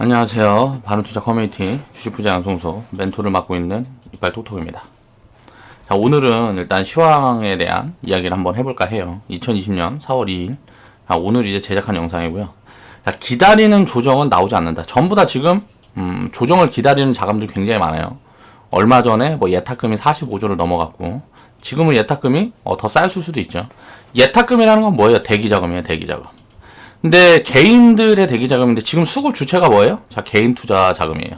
안녕하세요. 바른투자 커뮤니티 주식부자 양성소 멘토를 맡고 있는 이빨 톡톡입니다. 자, 오늘은 일단 시황에 대한 이야기를 한번 해볼까 해요. 2020년 4월 2일. 오늘 이제 제작한 영상이고요. 자, 기다리는 조정은 나오지 않는다. 전부 다 지금 조정을 기다리는 자금들이 굉장히 많아요. 얼마 전에 뭐 예탁금이 45조를 넘어갔고, 지금은 예탁금이 더 쌓였을 수도 있죠. 예탁금이라는 건 뭐예요? 대기자금이에요, 대기자금. 근데 개인들의 대기자금인데 지금 수급 주체가 뭐예요? 자, 개인 투자 자금이에요.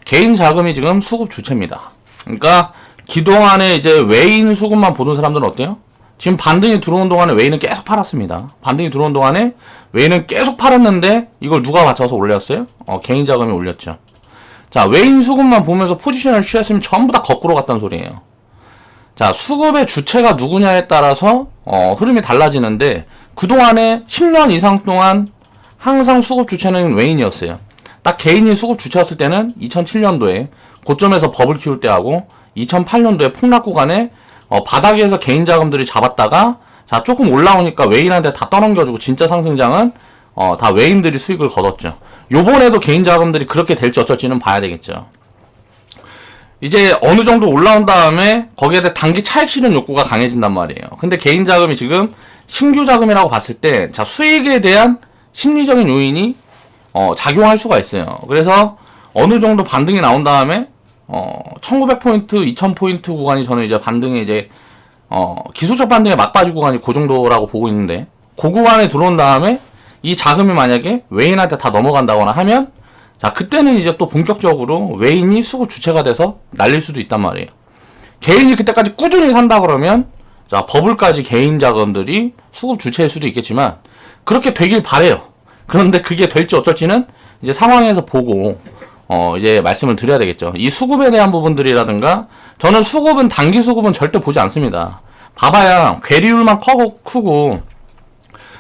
개인 자금이 지금 수급 주체입니다. 그러니까 그동안에 이제 외인 수급만 보던 사람들은 어때요? 지금 반등이 들어온 동안에 외인은 계속 팔았습니다. 반등이 들어온 동안에 외인은 계속 팔았는데 이걸 누가 받쳐서 올렸어요? 개인 자금이 올렸죠. 자, 외인 수급만 보면서 포지션을 취했으면 전부 다 거꾸로 갔다는 소리예요. 자, 수급의 주체가 누구냐에 따라서 흐름이 달라지는데 그동안에 10년 이상 동안 항상 수급 주체는 외인이었어요. 딱 개인이 수급 주체였을 때는 2007년도에 고점에서 버블 키울 때하고 2008년도에 폭락 구간에 바닥에서 개인 자금들이 잡았다가 자, 조금 올라오니까 외인한테 다 떠넘겨주고 진짜 상승장은 다 외인들이 수익을 거뒀죠. 요번에도 개인 자금들이 그렇게 될지 어쩔지는 봐야 되겠죠. 이제 어느 정도 올라온 다음에 거기에 대해 단기 차익 실현 욕구가 강해진단 말이에요. 근데 개인 자금이 지금 신규 자금이라고 봤을 때 자, 수익에 대한 심리적인 요인이 작용할 수가 있어요. 그래서 어느 정도 반등이 나온 다음에 1900포인트, 2000포인트 구간이 저는 이제 반등에 이제 기술적 반등의 막바지 구간이 그 정도라고 보고 있는데 그 구간에 들어온 다음에 이 자금이 만약에 외인한테 다 넘어간다거나 하면 자, 그때는 이제 또 본격적으로 외인이 수급 주체가 돼서 날릴 수도 있단 말이에요. 개인이 그때까지 꾸준히 산다 그러면 자, 버블까지 개인 자금들이 수급 주체일 수도 있겠지만 그렇게 되길 바래요. 그런데 그게 될지 어쩔지는 이제 상황에서 보고 이제 말씀을 드려야 되겠죠. 이 수급에 대한 부분들이라든가 저는 수급은 단기 수급은 절대 보지 않습니다. 봐봐야 괴리율만 크고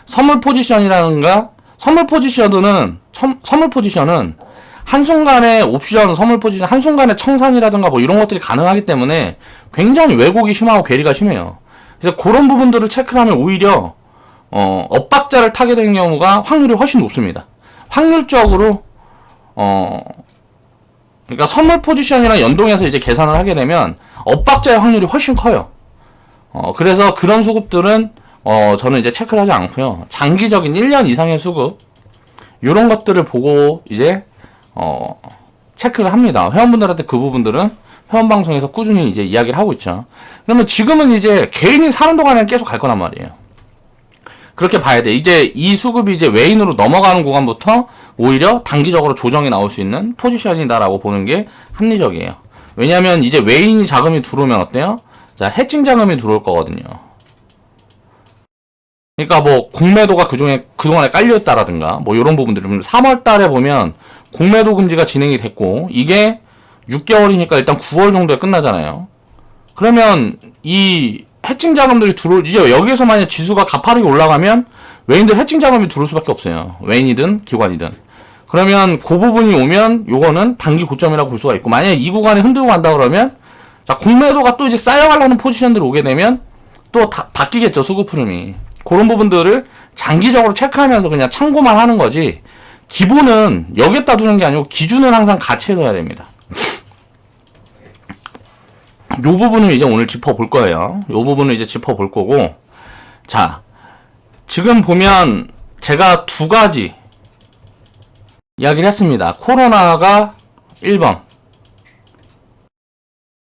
선물 포지션이라든가 선물 포지션은 한순간에 옵션, 선물 포지션, 한순간에 청산이라든가 뭐 이런 것들이 가능하기 때문에 굉장히 왜곡이 심하고 괴리가 심해요. 그래서 그런 부분들을 체크를 하면 오히려 엇박자를 타게 되는 경우가 확률이 훨씬 높습니다. 확률적으로 그러니까 선물 포지션이랑 연동해서 이제 계산을 하게 되면 엇박자의 확률이 훨씬 커요. 그래서 그런 수급들은 저는 이제 체크를 하지 않고요. 장기적인 1년 이상의 수급 요런 것들을 보고 이제 체크를 합니다. 회원분들한테 그 부분들은 회원방송에서 꾸준히 이제 이야기를 하고 있죠. 그러면 지금은 이제 개인이 사는 동안에는 계속 갈 거란 말이에요. 그렇게 봐야 돼. 이제 이 수급이 이제 외인으로 넘어가는 구간부터 오히려 단기적으로 조정이 나올 수 있는 포지션이다라고 보는 게 합리적이에요. 왜냐면 이제 외인이 자금이 들어오면 어때요? 자, 해칭 자금이 들어올 거거든요. 그러니까 뭐 공매도가 그동안에 깔려있다라든가 뭐 이런 부분들 3월 달에 보면 공매도 금지가 진행이 됐고 이게 6개월이니까 일단 9월 정도에 끝나잖아요. 그러면 이 해칭 자금들이 이제 여기에서 만약 지수가 가파르게 올라가면 외인들 해칭 자금이 들어올 수밖에 없어요. 외인이든 기관이든. 그러면 그 부분이 오면 요거는 단기 고점이라고 볼 수가 있고 만약에 이 구간이 흔들고 간다 그러면 자, 공매도가 또 이제 쌓여가려는 포지션들이 오게 되면 또 바뀌겠죠, 수급 흐름이. 그런 부분들을 장기적으로 체크하면서 그냥 참고만 하는 거지 기본은 여기에다 두는 게 아니고 기준은 항상 같이 해둬야 됩니다. 요 부분을 이제 오늘 짚어볼 거예요. 요 부분을 이제 짚어볼 거고 자, 지금 보면 제가 두 가지 이야기를 했습니다. 코로나가 1번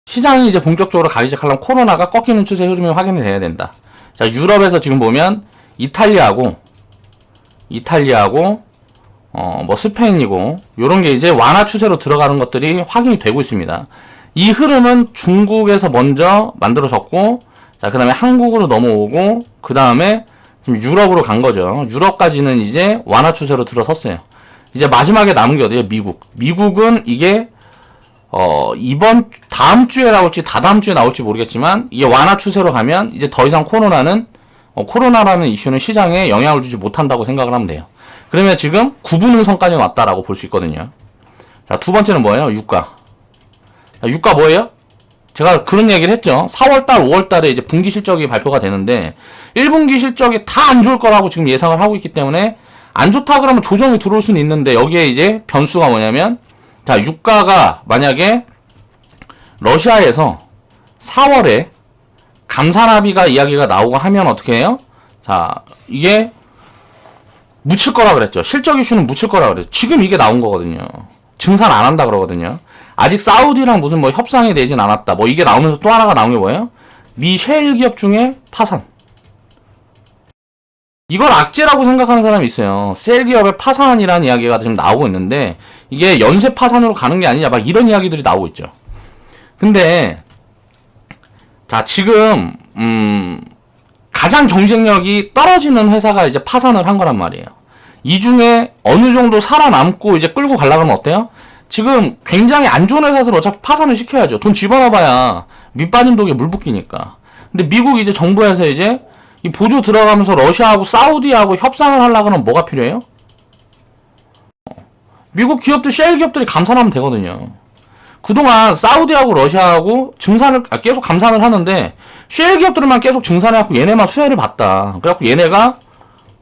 시장이 이제 본격적으로 가기 시작하려면 코로나가 꺾이는 추세 흐름이 확인이 돼야 된다. 자, 유럽에서 지금 보면 이탈리아하고 뭐 스페인이고 요런 게 이제 완화 추세로 들어가는 것들이 확인이 되고 있습니다. 이 흐름은 중국에서 먼저 만들어졌고 자, 그다음에 한국으로 넘어오고 그다음에 지금 유럽으로 간 거죠. 유럽까지는 이제 완화 추세로 들어섰어요. 이제 마지막에 남은 게 어디예요? 미국은 이게 다음 주에 나올지 다다음 주에 나올지 모르겠지만 이게 완화 추세로 가면 이제 더 이상 코로나라는 이슈는 시장에 영향을 주지 못한다고 생각을 하면 돼요. 그러면 지금 구분음선까지 왔다라고 볼 수 있거든요. 자, 두 번째는 뭐예요? 유가. 자, 유가 뭐예요? 제가 그런 얘기를 했죠. 4월달, 5월달에 이제 분기 실적이 발표가 되는데 1분기 실적이 다 안 좋을 거라고 지금 예상을 하고 있기 때문에 안 좋다 그러면 조정이 들어올 수는 있는데 여기에 이제 변수가 뭐냐면 자 유가가 만약에 러시아에서 4월에 감산 합의가 이야기가 나오고 하면 어떻게 해요? 자 이게 묻힐 거라 그랬죠. 실적 이슈는 묻힐 거라 그랬죠. 지금 이게 나온 거거든요. 증산 안 한다 그러거든요. 아직 사우디랑 무슨 뭐 협상이 되진 않았다. 뭐 이게 나오면서 또 하나가 나온 게 뭐예요? 미 셰일 기업 중에 파산. 이걸 악재라고 생각하는 사람이 있어요. 셰일 기업의 파산이라는 이야기가 지금 나오고 있는데 이게 연쇄 파산으로 가는 게 아니냐 막 이런 이야기들이 나오고 있죠. 근데 자 지금 가장 경쟁력이 떨어지는 회사가 이제 파산을 한 거란 말이에요. 이 중에 어느 정도 살아남고 이제 끌고 가려고 하면 어때요? 지금 굉장히 안 좋은 회사들 어차피 파산을 시켜야죠. 돈 집어넣어봐야 밑 빠진 독에 물 붓기니까. 근데 미국 이제 정부에서 이제 이 보조 들어가면서 러시아하고 사우디하고 협상을 하려고 하면 뭐가 필요해요? 미국 기업들, 셰일 기업들이 감산하면 되거든요. 그동안 사우디하고 러시아하고 증산을 계속 감산을 하는데 셰일 기업들만 계속 증산해갖고 얘네만 수혜를 봤다. 그래갖고 얘네가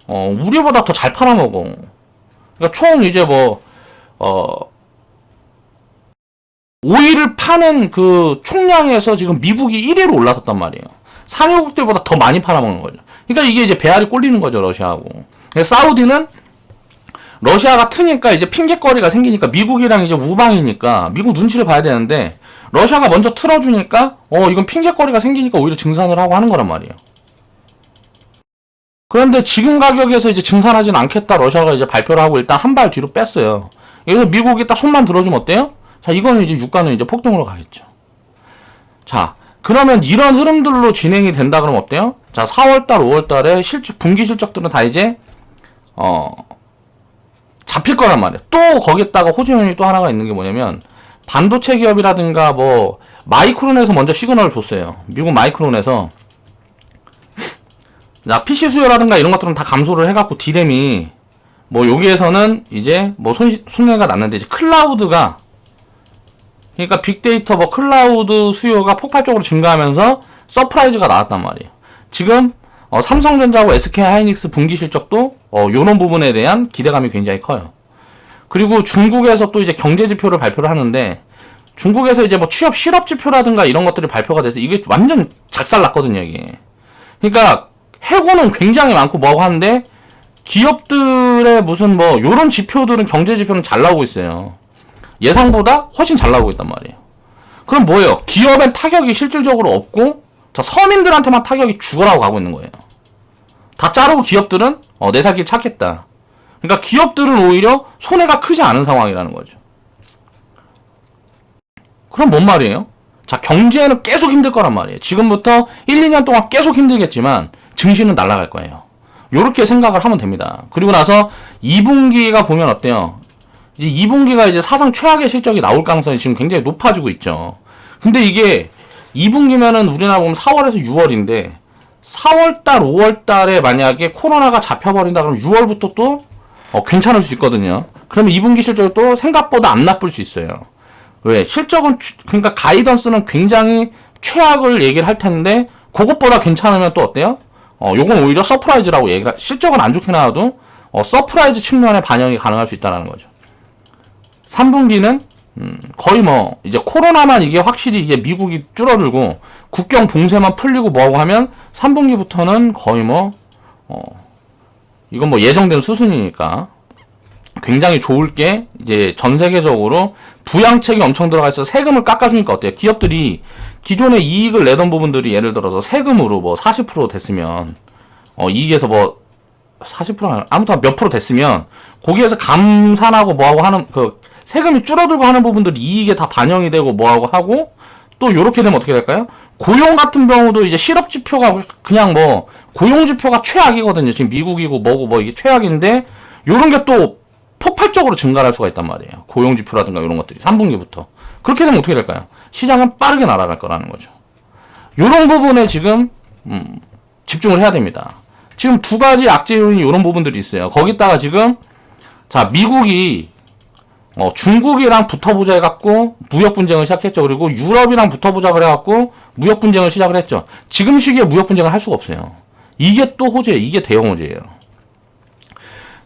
우리보다 더 잘 팔아먹어. 그러니까 총 이제 오일을 파는 그 총량에서 지금 미국이 1위로 올라섰단 말이에요. 상용국들보다 더 많이 팔아먹는 거죠. 그러니까 이게 이제 배알이 꼴리는 거죠, 러시아하고. 사우디는 러시아가 트니까 이제 핑계거리가 생기니까 미국이랑 이제 우방이니까 미국 눈치를 봐야 되는데 러시아가 먼저 틀어주니까 이건 핑계거리가 생기니까 오히려 증산을 하고 하는 거란 말이에요. 그런데 지금 가격에서 이제 증산하진 않겠다 러시아가 이제 발표를 하고 일단 한 발 뒤로 뺐어요. 그래서 미국이 딱 손만 들어주면 어때요? 자, 이거는 이제 유가는 이제 폭등으로 가겠죠. 자, 그러면 이런 흐름들로 진행이 된다 그러면 어때요? 자, 4월달, 5월달에 분기 실적들은 다 이제 잡힐 거란 말이에요. 또 거기에다가 호주연이 또 하나가 있는 게 뭐냐면 반도체 기업이라든가 뭐 마이크론에서 먼저 시그널을 줬어요. 미국 마이크론에서 자, PC 수요라든가 이런 것들은 다 감소를 해갖고 디램이 뭐 여기에서는 이제 뭐 손해가 났는데 이제 클라우드가 그러니까 빅데이터 뭐 클라우드 수요가 폭발적으로 증가하면서 서프라이즈가 나왔단 말이에요. 지금 삼성전자하고 SK하이닉스 분기 실적도 요런 부분에 대한 기대감이 굉장히 커요. 그리고 중국에서 또 이제 경제 지표를 발표를 하는데 중국에서 이제 뭐 취업 실업 지표라든가 이런 것들이 발표가 돼서 이게 완전 작살 났거든요, 이게. 그러니까 해고는 굉장히 많고 뭐하고 하는데 기업들의 무슨 뭐 요런 지표들은 경제 지표는 잘 나오고 있어요. 예상보다 훨씬 잘 나오고 있단 말이에요. 그럼 뭐예요? 기업엔 타격이 실질적으로 없고 자, 서민들한테만 타격이 죽어라고 가고 있는 거예요. 다 자르고 기업들은 내 살 길 찾겠다. 그러니까 기업들은 오히려 손해가 크지 않은 상황이라는 거죠. 그럼 뭔 말이에요? 자, 경제는 계속 힘들 거란 말이에요. 지금부터 1, 2년 동안 계속 힘들겠지만 증시는 날아갈 거예요. 요렇게 생각을 하면 됩니다. 그리고 나서 2분기가 보면 어때요? 이제 2분기가 이제 사상 최악의 실적이 나올 가능성이 지금 굉장히 높아지고 있죠. 근데 이게 2분기면은 우리나라 보면 4월에서 6월인데 4월달, 5월달에 만약에 코로나가 잡혀버린다 그러면 6월부터 또 괜찮을 수 있거든요. 그러면 2분기 실적이 또 생각보다 안 나쁠 수 있어요. 왜? 실적은 그러니까 가이던스는 굉장히 최악을 얘기를 할 텐데 그것보다 괜찮으면 또 어때요? 요건 오히려 서프라이즈라고 얘기가 실적은 안 좋게 나와도 서프라이즈 측면에 반영이 가능할 수 있다는 거죠. 3분기는 거의 뭐 이제 코로나만 이게 확실히 이게 미국이 줄어들고 국경 봉쇄만 풀리고 뭐하고 하면 3분기부터는 거의 뭐 이건 뭐 예정된 수순이니까 굉장히 좋을 게 이제 전 세계적으로 부양책이 엄청 들어가 있어서 세금을 깎아주니까 어때요? 기업들이 기존에 이익을 내던 부분들이 예를 들어서 세금으로 뭐 40% 됐으면 이익에서 뭐 40%는 아무튼 몇 프로 됐으면 거기에서 감산하고 뭐하고 하는 그 세금이 줄어들고 하는 부분들이 이익에 다 반영이 되고 뭐하고 하고 또 요렇게 되면 어떻게 될까요? 고용 같은 경우도 이제 실업 지표가 그냥 뭐 고용 지표가 최악이거든요. 지금 미국이고 뭐고 뭐 이게 최악인데 요런 게 또 폭발적으로 증가할 수가 있단 말이에요. 고용 지표라든가 이런 것들이 3분기부터. 그렇게 되면 어떻게 될까요? 시장은 빠르게 날아갈 거라는 거죠. 요런 부분에 지금 집중을 해야 됩니다. 지금 두 가지 악재 요인이 이런 부분들이 있어요. 거기다가 지금 자 미국이 중국이랑 붙어보자 해갖고 무역 분쟁을 시작했죠. 그리고 유럽이랑 붙어보자 그래갖고 무역 분쟁을 시작을 했죠. 지금 시기에 무역 분쟁을 할 수가 없어요. 이게 또 호재예요. 이게 대형 호재예요.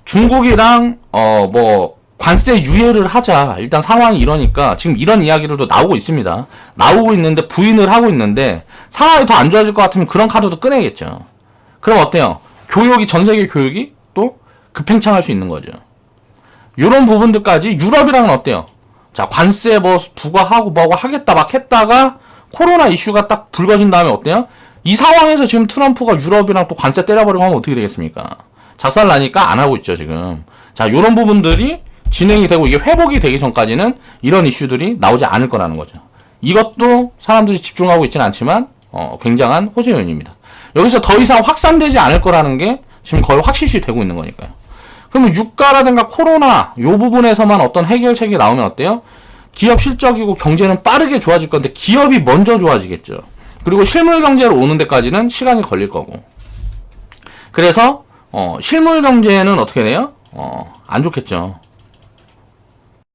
중국이랑 뭐 관세 유예를 하자. 일단 상황이 이러니까 지금 이런 이야기들도 나오고 있습니다. 나오고 있는데 부인을 하고 있는데 상황이 더 안 좋아질 것 같으면 그런 카드도 꺼내겠죠. 그럼 어때요? 교육이 전 세계 교육이 또 급팽창할 수 있는 거죠. 이런 부분들까지 유럽이랑은 어때요? 자, 관세 뭐 부과하고 뭐하고 하겠다 막 했다가 코로나 이슈가 딱 불거진 다음에 어때요? 이 상황에서 지금 트럼프가 유럽이랑 또 관세 때려버리고 하면 어떻게 되겠습니까? 작살 나니까 안 하고 있죠, 지금. 자, 요런 부분들이 진행이 되고 이게 회복이 되기 전까지는 이런 이슈들이 나오지 않을 거라는 거죠. 이것도 사람들이 집중하고 있지는 않지만 굉장한 호재 요인입니다. 여기서 더 이상 확산되지 않을 거라는 게 지금 거의 확실시 되고 있는 거니까요. 그러면 유가라든가 코로나 요 부분에서만 어떤 해결책이 나오면 어때요? 기업 실적이고 경제는 빠르게 좋아질 건데 기업이 먼저 좋아지겠죠. 그리고 실물 경제로 오는 데까지는 시간이 걸릴 거고. 그래서 실물 경제는 어떻게 돼요? 안 좋겠죠.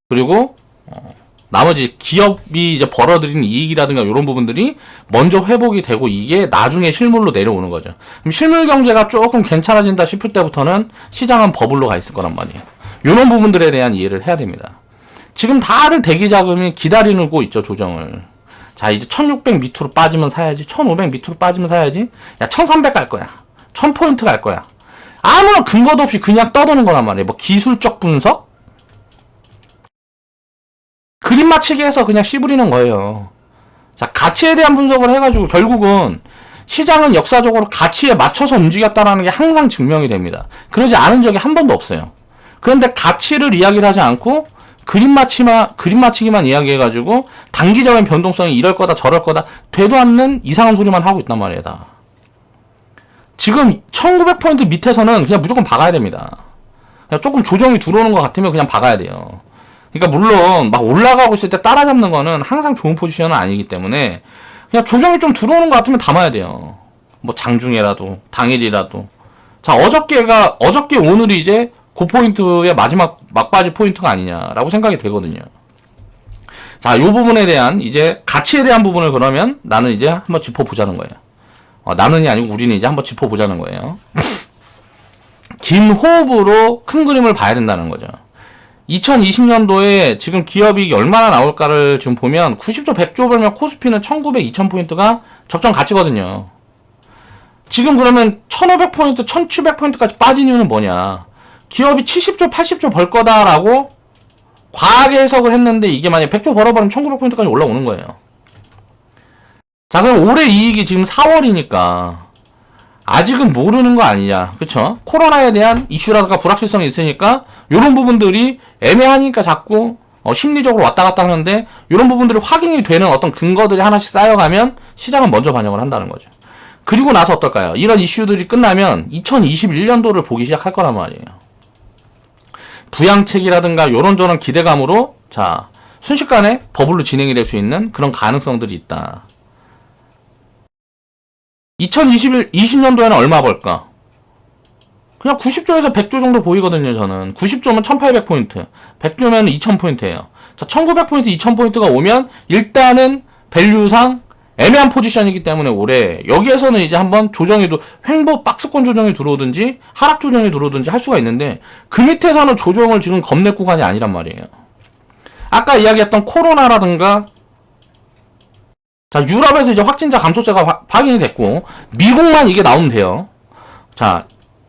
그리고 나머지 기업이 이제 벌어들이는 이익이라든가 이런 부분들이 먼저 회복이 되고 이게 나중에 실물로 내려오는 거죠. 그럼 실물 경제가 조금 괜찮아진다 싶을 때부터는 시장은 버블로 가 있을 거란 말이에요. 이런 부분들에 대한 이해를 해야 됩니다. 지금 다들 대기 자금이 기다리고 있죠, 조정을. 자, 이제 1600 밑으로 빠지면 사야지, 1500 밑으로 빠지면 사야지, 야, 1300 갈 거야, 1000포인트 갈 거야. 아무런 근거도 없이 그냥 떠도는 거란 말이에요. 뭐 기술적 분석? 그림 맞추기 해서 그냥 씨부리는 거예요. 자, 가치에 대한 분석을 해가지고 결국은 시장은 역사적으로 가치에 맞춰서 움직였다는 게 항상 증명이 됩니다. 그러지 않은 적이 한 번도 없어요. 그런데 가치를 이야기를 하지 않고 그림 맞추기만 이야기해가지고 단기적인 변동성이 이럴 거다 저럴 거다 되도 않는 이상한 소리만 하고 있단 말이에요. 다. 지금 1900포인트 밑에서는 그냥 무조건 박아야 됩니다. 그냥 조금 조정이 들어오는 것 같으면 그냥 박아야 돼요. 그러니까 물론 막 올라가고 있을 때 따라잡는 거는 항상 좋은 포지션은 아니기 때문에 그냥 조정이 좀 들어오는 것 같으면 담아야 돼요. 뭐 장중에라도 당일이라도. 자, 어저께 오늘이 이제 고포인트의 마지막 막바지 포인트가 아니냐라고 생각이 되거든요. 자, 요 부분에 대한 이제 가치에 대한 부분을 그러면 나는 이제 한번 짚어보자는 거예요. 나는이 아니고 우리는 이제 한번 짚어보자는 거예요. 긴 호흡으로 큰 그림을 봐야 된다는 거죠. 2020년도에 지금 기업이익이 얼마나 나올까를 지금 보면 90조, 100조 벌면 코스피는 1900, 2000포인트가 적정 가치거든요. 지금 그러면 1500포인트, 1700포인트까지 빠진 이유는 뭐냐? 기업이 70조, 80조 벌 거다라고 과하게 해석을 했는데 이게 만약에 100조 벌어버리면 1900포인트까지 올라오는 거예요. 자, 그럼 올해 이익이 지금 4월이니까 아직은 모르는 거 아니냐. 그쵸? 코로나에 대한 이슈라든가 불확실성이 있으니까 이런 부분들이 애매하니까 자꾸 심리적으로 왔다 갔다 하는데 이런 부분들이 확인이 되는 어떤 근거들이 하나씩 쌓여가면 시장은 먼저 반영을 한다는 거죠. 그리고 나서 어떨까요? 이런 이슈들이 끝나면 2021년도를 보기 시작할 거란 말이에요. 부양책이라든가 이런저런 기대감으로 자, 순식간에 버블로 진행이 될 수 있는 그런 가능성들이 있다. 2020년도에는 얼마 벌까? 그냥 90조에서 100조 정도 보이거든요, 저는. 90조면 1800포인트, 100조면 2000포인트예요. 자, 1900포인트, 2000포인트가 오면 일단은 밸류상 애매한 포지션이기 때문에 올해 여기에서는 이제 한번 조정에도 횡보 박스권 조정이 들어오든지 하락 조정이 들어오든지 할 수가 있는데 그 밑에서는 조정을 지금 겁낼 구간이 아니란 말이에요. 아까 이야기했던 코로나라든가 자, 유럽에서 이제 확진자 감소세가 확인이 됐고 미국만 이게 나오면 돼요. 자,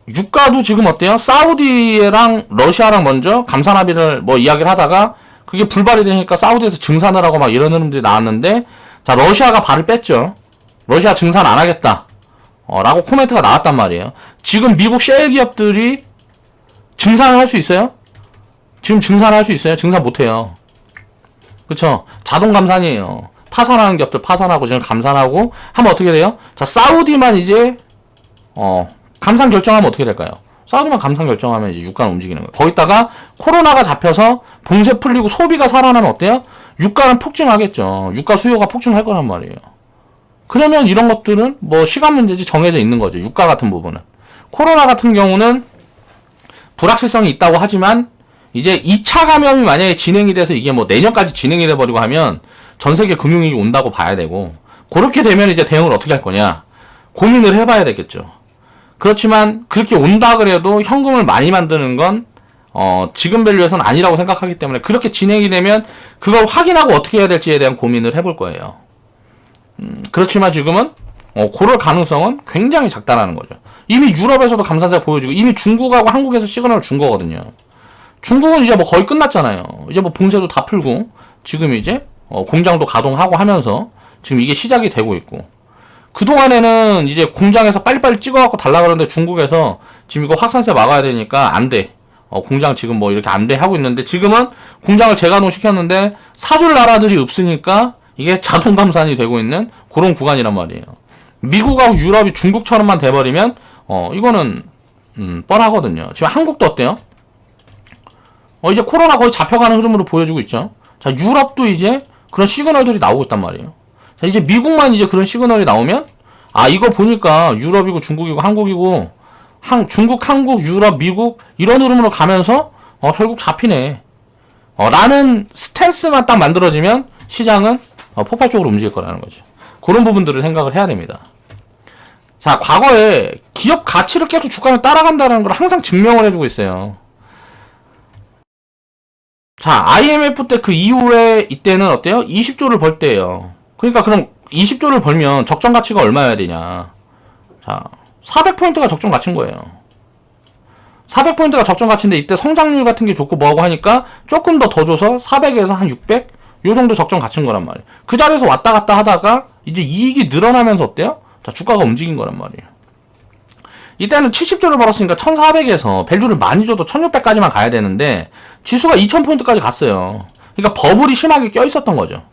유가도 지금 어때요? 사우디랑 러시아랑 먼저 감산 합의를 뭐 이야기를 하다가 그게 불발이 되니까 사우디에서 증산을 하고 막 이런 흐름들이 나왔는데 자, 러시아가 발을 뺐죠. 러시아 증산 안 하겠다. 라고 코멘트가 나왔단 말이에요. 지금 미국 셰일 기업들이 증산을 할 수 있어요? 지금 증산을 할 수 있어요? 증산 못 해요. 그쵸? 자동 감산이에요. 파산하는 기업들 파산하고 지금 감산하고 하면 어떻게 돼요? 자, 사우디만 이제 감산 결정하면 어떻게 될까요? 사우디만 감산 결정하면 이제 유가는 움직이는 거예요. 거기다가 코로나가 잡혀서 봉쇄 풀리고 소비가 살아나면 어때요? 유가는 폭증하겠죠. 유가 수요가 폭증할 거란 말이에요. 그러면 이런 것들은 뭐 시간 문제지 정해져 있는 거죠. 유가 같은 부분은. 코로나 같은 경우는 불확실성이 있다고 하지만 이제 2차 감염이 만약에 진행이 돼서 이게 뭐 내년까지 진행이 돼버리고 하면 전 세계 금융위기 온다고 봐야 되고 그렇게 되면 이제 대응을 어떻게 할 거냐 고민을 해봐야 되겠죠. 그렇지만 그렇게 온다 그래도 현금을 많이 만드는 건 지금 밸류에서는 아니라고 생각하기 때문에 그렇게 진행이 되면 그걸 확인하고 어떻게 해야 될지에 대한 고민을 해볼 거예요. 그렇지만 지금은 그럴 가능성은 굉장히 작다라는 거죠. 이미 유럽에서도 감산세 보여주고 이미 중국하고 한국에서 시그널을 준 거거든요. 중국은 이제 뭐 거의 끝났잖아요. 이제 뭐 봉쇄도 다 풀고 지금 이제 공장도 가동하고 하면서 지금 이게 시작이 되고 있고, 그동안에는 이제 공장에서 빨리빨리 찍어갖고 달라 그러는데 중국에서 지금 이거 확산세 막아야 되니까 안 돼. 공장 지금 뭐 이렇게 안 돼 하고 있는데, 지금은 공장을 재가동 시켰는데 사줄 나라들이 없으니까 이게 자동 감산이 되고 있는 그런 구간이란 말이에요. 미국하고 유럽이 중국처럼만 돼버리면 이거는 뻔하거든요. 지금 한국도 어때요? 이제 코로나 거의 잡혀가는 흐름으로 보여주고 있죠. 자, 유럽도 이제 그런 시그널들이 나오고 있단 말이에요. 자, 이제 미국만 이제 그런 시그널이 나오면, 이거 보니까 유럽이고 중국이고 한국이고 중국, 한국, 유럽, 미국 이런 흐름으로 가면서 결국 잡히네 라는 스탠스만 딱 만들어지면 시장은 폭발적으로 움직일 거라는 거죠. 그런 부분들을 생각을 해야 됩니다. 자, 과거에 기업 가치를 계속 주가를 따라간다는 걸 항상 증명을 해주고 있어요. 자, IMF 때 그 이후에 이때는 어때요? 20조를 벌 때예요. 그러니까 그럼 20조를 벌면 적정 가치가 얼마여야 되냐? 자, 400포인트가 적정 가치인 거예요. 400포인트가 적정 가치인데 이때 성장률 같은 게 좋고 뭐하고 하니까 조금 더 줘서 400에서 한 600? 요 정도 적정 가치인 거란 말이에요. 그 자리에서 왔다 갔다 하다가 이제 이익이 늘어나면서 어때요? 자, 주가가 움직인 거란 말이에요. 이때는 70조를 벌었으니까 1400에서 밸류를 많이 줘도 1600까지만 가야 되는데 지수가 2000포인트까지 갔어요. 그러니까 버블이 심하게 껴 있었던 거죠.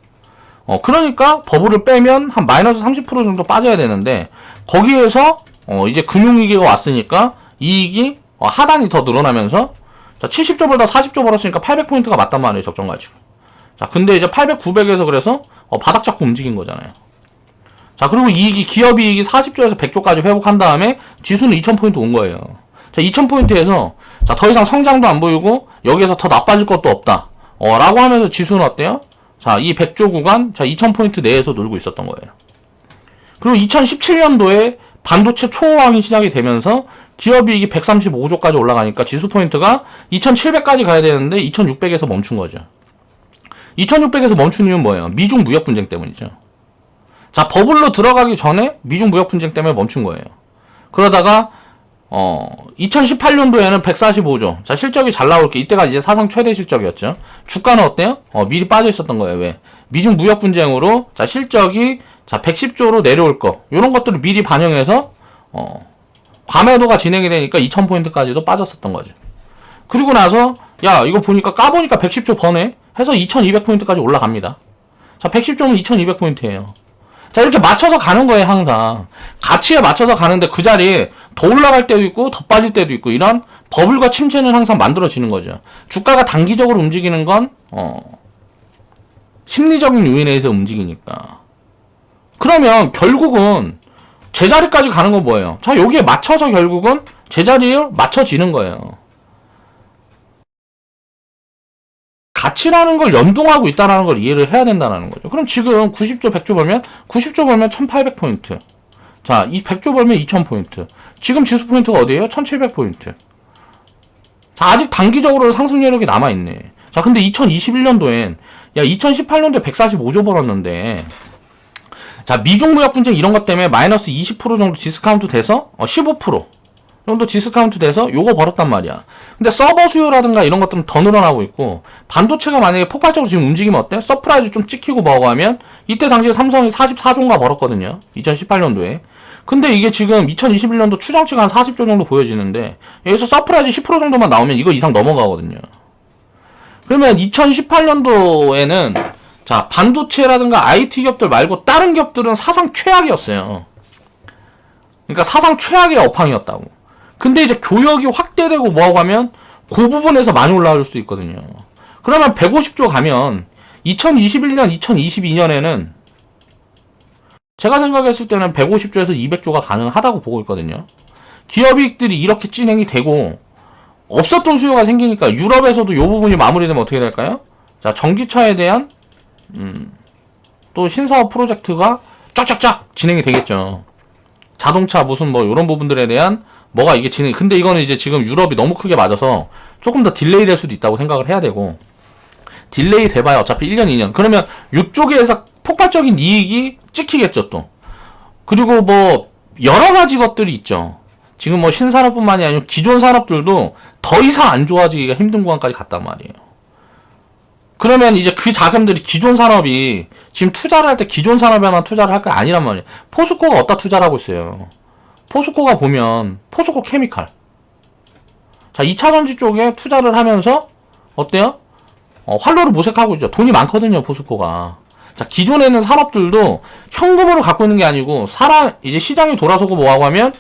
그러니까 버블을 빼면 한 마이너스 30% 정도 빠져야 되는데 거기에서 이제 금융위기가 왔으니까 이익이 하단이 더 늘어나면서, 자, 70조 벌다 40조 벌었으니까 800포인트가 맞단 말이에요, 적정 가치가. 자, 근데 이제 800, 900에서 그래서 바닥 잡고 움직인 거잖아요. 자, 그리고 기업이익이 40조에서 100조까지 회복한 다음에 지수는 2000포인트 온 거예요. 자, 2000포인트에서 자, 더 이상 성장도 안 보이고 여기에서 더 나빠질 것도 없다. 라고 하면서 지수는 어때요? 자, 이 100조 구간, 자, 2000포인트 내에서 놀고 있었던 거예요. 그리고 2017년도에 반도체 초호황이 시작이 되면서 기업이익이 135조까지 올라가니까 지수 포인트가 2700까지 가야 되는데 2600에서 멈춘 거죠. 2600에서 멈춘 이유는 뭐예요? 미중 무역 분쟁 때문이죠. 자, 버블로 들어가기 전에 미중 무역 분쟁 때문에 멈춘 거예요. 그러다가 2018년도에는 145조. 자, 실적이 잘 나올게. 이때가 이제 사상 최대 실적이었죠. 주가는 어때요? 미리 빠져 있었던 거예요. 왜? 미중 무역 분쟁으로 자, 실적이 자, 110조로 내려올 거. 요런 것들을 미리 반영해서 과매도가 진행이 되니까 2000포인트까지도 빠졌었던 거죠. 그리고 나서 야, 이거 보니까 까보니까 110조 버네 해서 2200포인트까지 올라갑니다. 자, 110조면 2200포인트예요. 자, 이렇게 맞춰서 가는 거예요, 항상. 가치에 맞춰서 가는데 그 자리에 더 올라갈 때도 있고 더 빠질 때도 있고 이런 버블과 침체는 항상 만들어지는 거죠. 주가가 단기적으로 움직이는 건 심리적인 요인에 의해서 움직이니까. 그러면 결국은 제자리까지 가는 건 뭐예요? 자, 여기에 맞춰서 결국은 제자리에 맞춰지는 거예요. 가치라는 걸 연동하고 있다는 걸 이해를 해야 된다는 거죠. 그럼 지금 90조, 100조 벌면 90조 벌면 1800포인트. 자, 이 100조 벌면 2000포인트. 지금 지수 포인트가 어디예요? 1700포인트. 자, 아직 단기적으로 상승 여력이 남아있네. 자, 근데 2021년도엔 2018년도에 145조 벌었는데 자, 미중 무역 분쟁 이런 것 때문에 마이너스 20% 정도 디스카운트 돼서 15% 정도 디스카운트 돼서 요거 벌었단 말이야. 근데 서버 수요라든가 이런 것들은 더 늘어나고 있고, 반도체가 만약에 폭발적으로 지금 움직이면 어때? 서프라이즈 좀 찍히고 뭐고 하면 이때 당시에 삼성이 44조인가 벌었거든요. 2018년도에. 근데 이게 지금 2021년도 추정치가 한 40조 정도 보여지는데 여기서 서프라이즈 10% 정도만 나오면 이거 이상 넘어가거든요. 그러면 2018년도에는 자, 반도체라든가 IT 기업들 말고 다른 기업들은 사상 최악이었어요. 그러니까 사상 최악의 업황이었다고. 근데 이제 교역이 확대되고 뭐하고 하면 그 부분에서 많이 올라갈 수 있거든요. 그러면 150조 가면 2021년, 2022년에는 제가 생각했을 때는 150조에서 200조가 가능하다고 보고 있거든요. 기업이익들이 이렇게 진행이 되고 없었던 수요가 생기니까 유럽에서도 이 부분이 마무리되면 어떻게 될까요? 자, 전기차에 대한 또 신사업 프로젝트가 쫙쫙쫙 진행이 되겠죠. 자동차 무슨 뭐 이런 부분들에 대한 뭐가 이게 근데 이거는 이제 지금 유럽이 너무 크게 맞아서 조금 더 딜레이 될 수도 있다고 생각을 해야 되고, 딜레이 돼봐야 어차피 1년, 2년. 그러면 이쪽에서 폭발적인 이익이 찍히겠죠, 또. 그리고 뭐, 여러 가지 것들이 있죠. 지금 뭐 신산업뿐만이 아니고 기존 산업들도 더 이상 안 좋아지기가 힘든 구간까지 갔단 말이에요. 그러면 이제 그 자금들이 기존 산업이 지금 투자를 할 때 기존 산업에만 투자를 할 거 아니란 말이에요. 포스코가 어디다 투자를 하고 있어요. 포스코가 보면 포스코 케미칼. 자, 2차전지 쪽에 투자를 하면서 어때요? 활로를 모색하고 있죠. 돈이 많거든요, 포스코가. 자, 기존에 있는 산업들도 현금으로 갖고 있는 게 아니고 이제 시장이 돌아서고 뭐하고 하면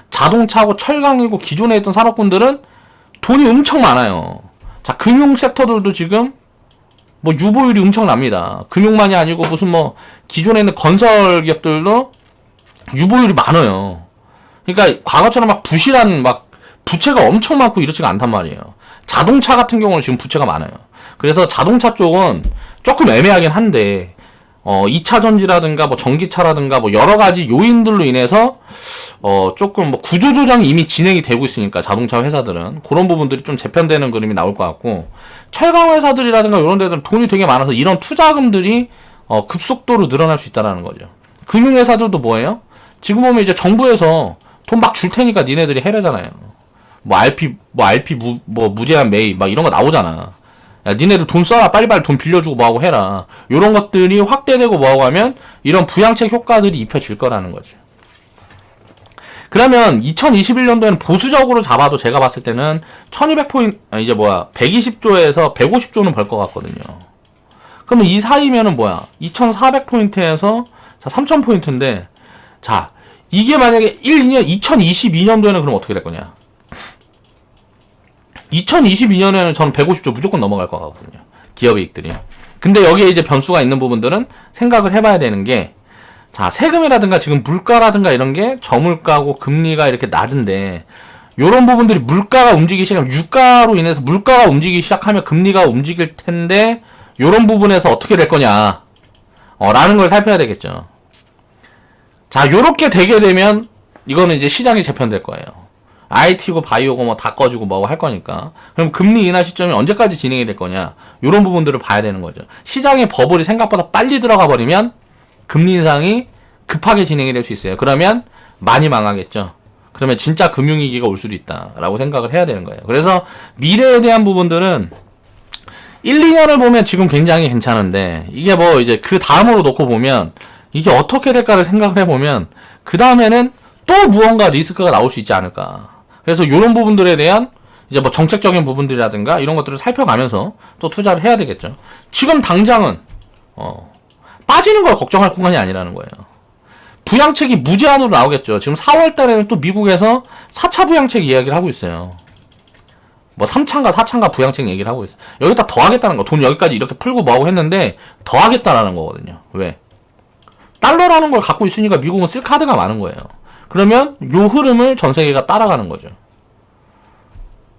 자동차고 철강이고 기존에 있던 산업군들은 돈이 엄청 많아요. 자, 금융 섹터들도 지금 뭐 유보율이 엄청납니다. 금융만이 아니고 무슨 뭐 기존에 있는 건설 기업들도 유보율이 많아요. 그러니까 과거처럼 막 부실한 막 부채가 엄청 많고 이렇지가 않단 말이에요. 자동차 같은 경우는 지금 부채가 많아요. 그래서 자동차 쪽은 조금 애매하긴 한데 2차 전지라든가 뭐 전기차라든가 뭐 여러 가지 요인들로 인해서 조금 뭐 구조 조정이 이미 진행이 되고 있으니까 자동차 회사들은 그런 부분들이 좀 재편되는 그림이 나올 것 같고, 철강 회사들이라든가 이런 데들은 돈이 되게 많아서 이런 투자금들이 급속도로 늘어날 수 있다라는 거죠. 금융 회사들도 뭐예요? 지금 보면 이제 정부에서 돈 막 줄 테니까 니네들이 해내잖아요. 뭐 RP 무제한 매입 막 이런 거 나오잖아. 야, 니네들 돈 써라, 빨리빨리 돈 빌려주고 뭐하고 해라. 요런 것들이 확대되고 뭐하고 하면 이런 부양책 효과들이 입혀질 거라는 거죠. 그러면 2021년도에는 보수적으로 잡아도 제가 봤을 때는 1200포인트, 120조에서 150조는 벌 것 같거든요. 그러면 이 사이면은 2400포인트에서 3000포인트인데, 자, 이게 만약에 2022년도에는 그럼 어떻게 될 거냐? 2022년에는 저는 150조 무조건 넘어갈 것 같거든요. 기업 이익들이. 근데 여기에 이제 변수가 있는 부분들은 생각을 해봐야 되는 게, 자, 세금이라든가 지금 물가라든가 이런 게 저물가고 금리가 이렇게 낮은데, 요런 부분들이 물가가 움직이기 시작하면, 유가로 인해서 물가가 움직이기 시작하면 금리가 움직일 텐데, 요런 부분에서 어떻게 될 거냐, 라는 걸 살펴야 되겠죠. 자, 요렇게 되게 되면, 이거는 이제 시장이 재편될 거예요. IT고 바이오고 뭐 다 꺼지고 뭐고 할 거니까. 그럼 금리 인하 시점이 언제까지 진행이 될 거냐, 요런 부분들을 봐야 되는 거죠. 시장의 버블이 생각보다 빨리 들어가 버리면 금리 인상이 급하게 진행이 될 수 있어요. 그러면 많이 망하겠죠. 그러면 진짜 금융위기가 올 수도 있다라고 생각을 해야 되는 거예요. 그래서 미래에 대한 부분들은 1, 2년을 보면 지금 굉장히 괜찮은데, 이게 뭐 이제 그 다음으로 놓고 보면 이게 어떻게 될까를 생각을 해보면 그 다음에는 또 무언가 리스크가 나올 수 있지 않을까. 그래서 이런 부분들에 대한 이제 뭐 정책적인 부분들이라든가 이런 것들을 살펴가면서 또 투자를 해야 되겠죠. 지금 당장은 빠지는 걸 걱정할 구간이 아니라는 거예요. 부양책이 무제한으로 나오겠죠. 지금 4월 달에는 또 미국에서 4차 부양책 이야기를 하고 있어요. 뭐 3차인가 4차인가 부양책 얘기를 하고 있어요. 여기다 더 하겠다는 거. 돈 여기까지 이렇게 풀고 뭐하고 했는데 더 하겠다라는 거거든요. 왜? 달러라는 걸 갖고 있으니까 미국은 쓸 카드가 많은 거예요. 그러면 요 흐름을 전 세계가 따라가는 거죠.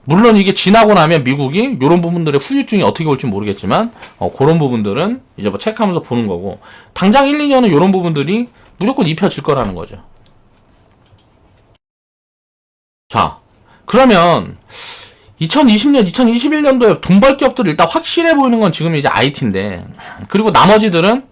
물론 이게 지나고 나면 미국이 요런 부분들의 후유증이 어떻게 올지 모르겠지만 그런 부분들은 이제 뭐 체크하면서 보는 거고, 당장 1, 2년은 요런 부분들이 무조건 입혀질 거라는 거죠. 자, 그러면 2020년, 2021년도에 돈 벌 기업들이 일단 확실해 보이는 건 지금 이제 IT인데, 그리고 나머지들은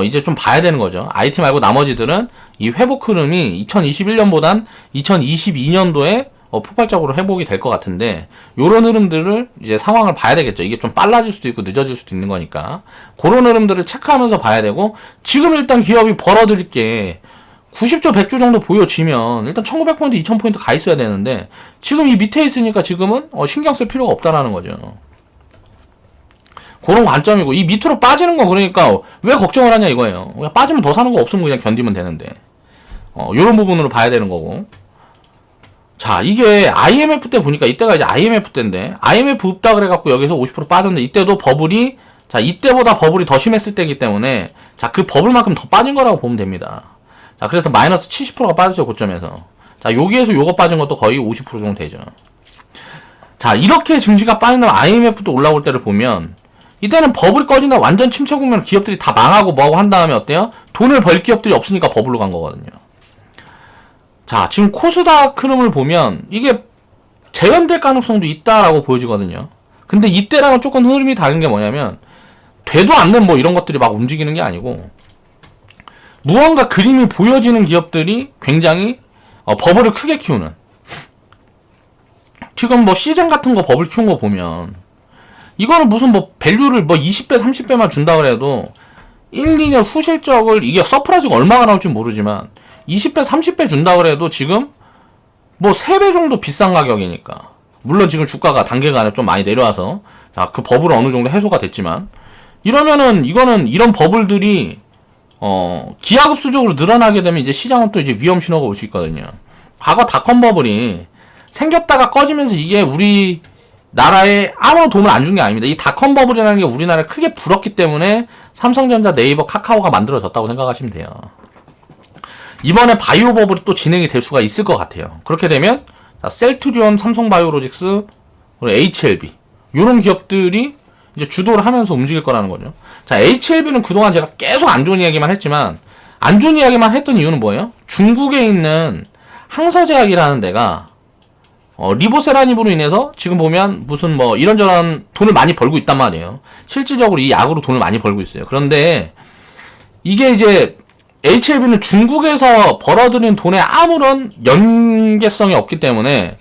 이제 좀 봐야 되는 거죠. IT 말고 나머지들은 이 회복 흐름이 2021년보단 2022년도에 폭발적으로 회복이 될 것 같은데, 요런 흐름들을 이제 상황을 봐야 되겠죠. 이게 좀 빨라질 수도 있고 늦어질 수도 있는 거니까 그런 흐름들을 체크하면서 봐야 되고, 지금 일단 기업이 벌어들일 게 90조 100조 정도 보여지면 일단 1900포인트 2000포인트 가 있어야 되는데, 지금 이 밑에 있으니까 지금은 신경 쓸 필요가 없다라는 거죠. 그런 관점이고, 이 밑으로 빠지는 건 그러니까 왜 걱정을 하냐 이거예요. 그냥 빠지면 더 사는 거 없으면 그냥 견디면 되는데, 요런 부분으로 봐야 되는 거고. 자, 이게 IMF 때 보니까 이때가 이제 IMF 때인데, IMF 없다 그래갖고 여기서 50% 빠졌는데, 이때도 버블이, 자, 이때보다 버블이 더 심했을 때이기 때문에, 자, 그 버블만큼 더 빠진 거라고 보면 됩니다. 자, 그래서 마이너스 70%가 빠졌죠, 고점에서. 자, 여기에서 요거 빠진 것도 거의 50% 정도 되죠. 자, 이렇게 증시가 빠진 다음 IMF도 올라올 때를 보면, 이때는 버블이 꺼진다, 완전 침체 국면 기업들이 다 망하고 뭐하고 한 다음에 어때요? 돈을 벌 기업들이 없으니까 버블로 간 거거든요. 자, 지금 코스닥 흐름을 보면 이게 재현될 가능성도 있다라고 보여지거든요. 근데 이때랑은 조금 흐름이 다른 게 뭐냐면 되도 않는 뭐 이런 것들이 막 움직이는 게 아니고 무언가 그림이 보여지는 기업들이 굉장히 버블을 크게 키우는, 지금 뭐 시즌 같은 거 버블 키운 거 보면 이거는 무슨 뭐 밸류를 뭐 20배 30배만 준다 그래도 1, 2년 후 실적을, 이게 서프라이즈가 얼마가 나올지 모르지만 20배 30배 준다 그래도 지금 뭐 3배 정도 비싼 가격이니까, 물론 지금 주가가 단기간에 좀 많이 내려와서 자, 그 버블은 어느 정도 해소가 됐지만, 이러면은 이거는 이런 버블들이 기하급수적으로 늘어나게 되면 이제 시장은 또 이제 위험 신호가 올 수 있거든요. 과거 닷컴 버블이 생겼다가 꺼지면서 이게 우리 나라에 아무런 도움을 안 준 게 아닙니다. 이 닷컴 버블이라는 게 우리나라를 크게 불었기 때문에 삼성전자, 네이버, 카카오가 만들어졌다고 생각하시면 돼요. 이번에 바이오 버블이 또 진행이 될 수가 있을 것 같아요. 그렇게 되면 셀트리온, 삼성바이오로직스, 그리고 HLB 이런 기업들이 이제 주도를 하면서 움직일 거라는 거죠. 자, HLB는 그동안 제가 계속 안 좋은 이야기만 했지만, 안 좋은 이야기만 했던 이유는 뭐예요? 중국에 있는 항서제약이라는 데가 리보세라닙으로 인해서 지금 보면 무슨 뭐 이런저런 돈을 많이 벌고 있단 말이에요. 실질적으로 이 약으로 돈을 많이 벌고 있어요. 그런데 이게 이제 HLB는 중국에서 벌어들인 돈에 아무런 연계성이 없기 때문에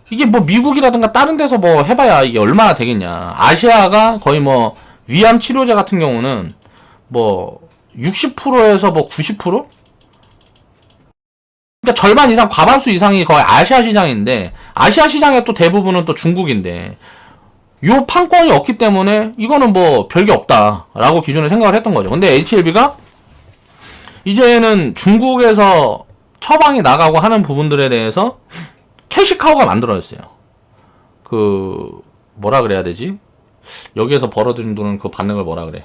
이게 뭐 미국이라든가 다른 데서 뭐 해봐야 이게 얼마나 되겠냐. 아시아가 거의 뭐 위암 치료제 같은 경우는 뭐 60%에서 뭐 90%? 그러니까 절반 이상, 과반수 이상이 거의 아시아 시장인데, 아시아 시장의 또 대부분은 또 중국인데, 요 판권이 없기 때문에 이거는 뭐 별게 없다라고 기존에 생각을 했던 거죠. 근데 HLB가 이제는 중국에서 처방이 나가고 하는 부분들에 대해서 캐시카우가 만들어졌어요. 그 뭐라 그래야 되지? 여기에서 벌어들인 돈은 그거 받는 걸 뭐라 그래?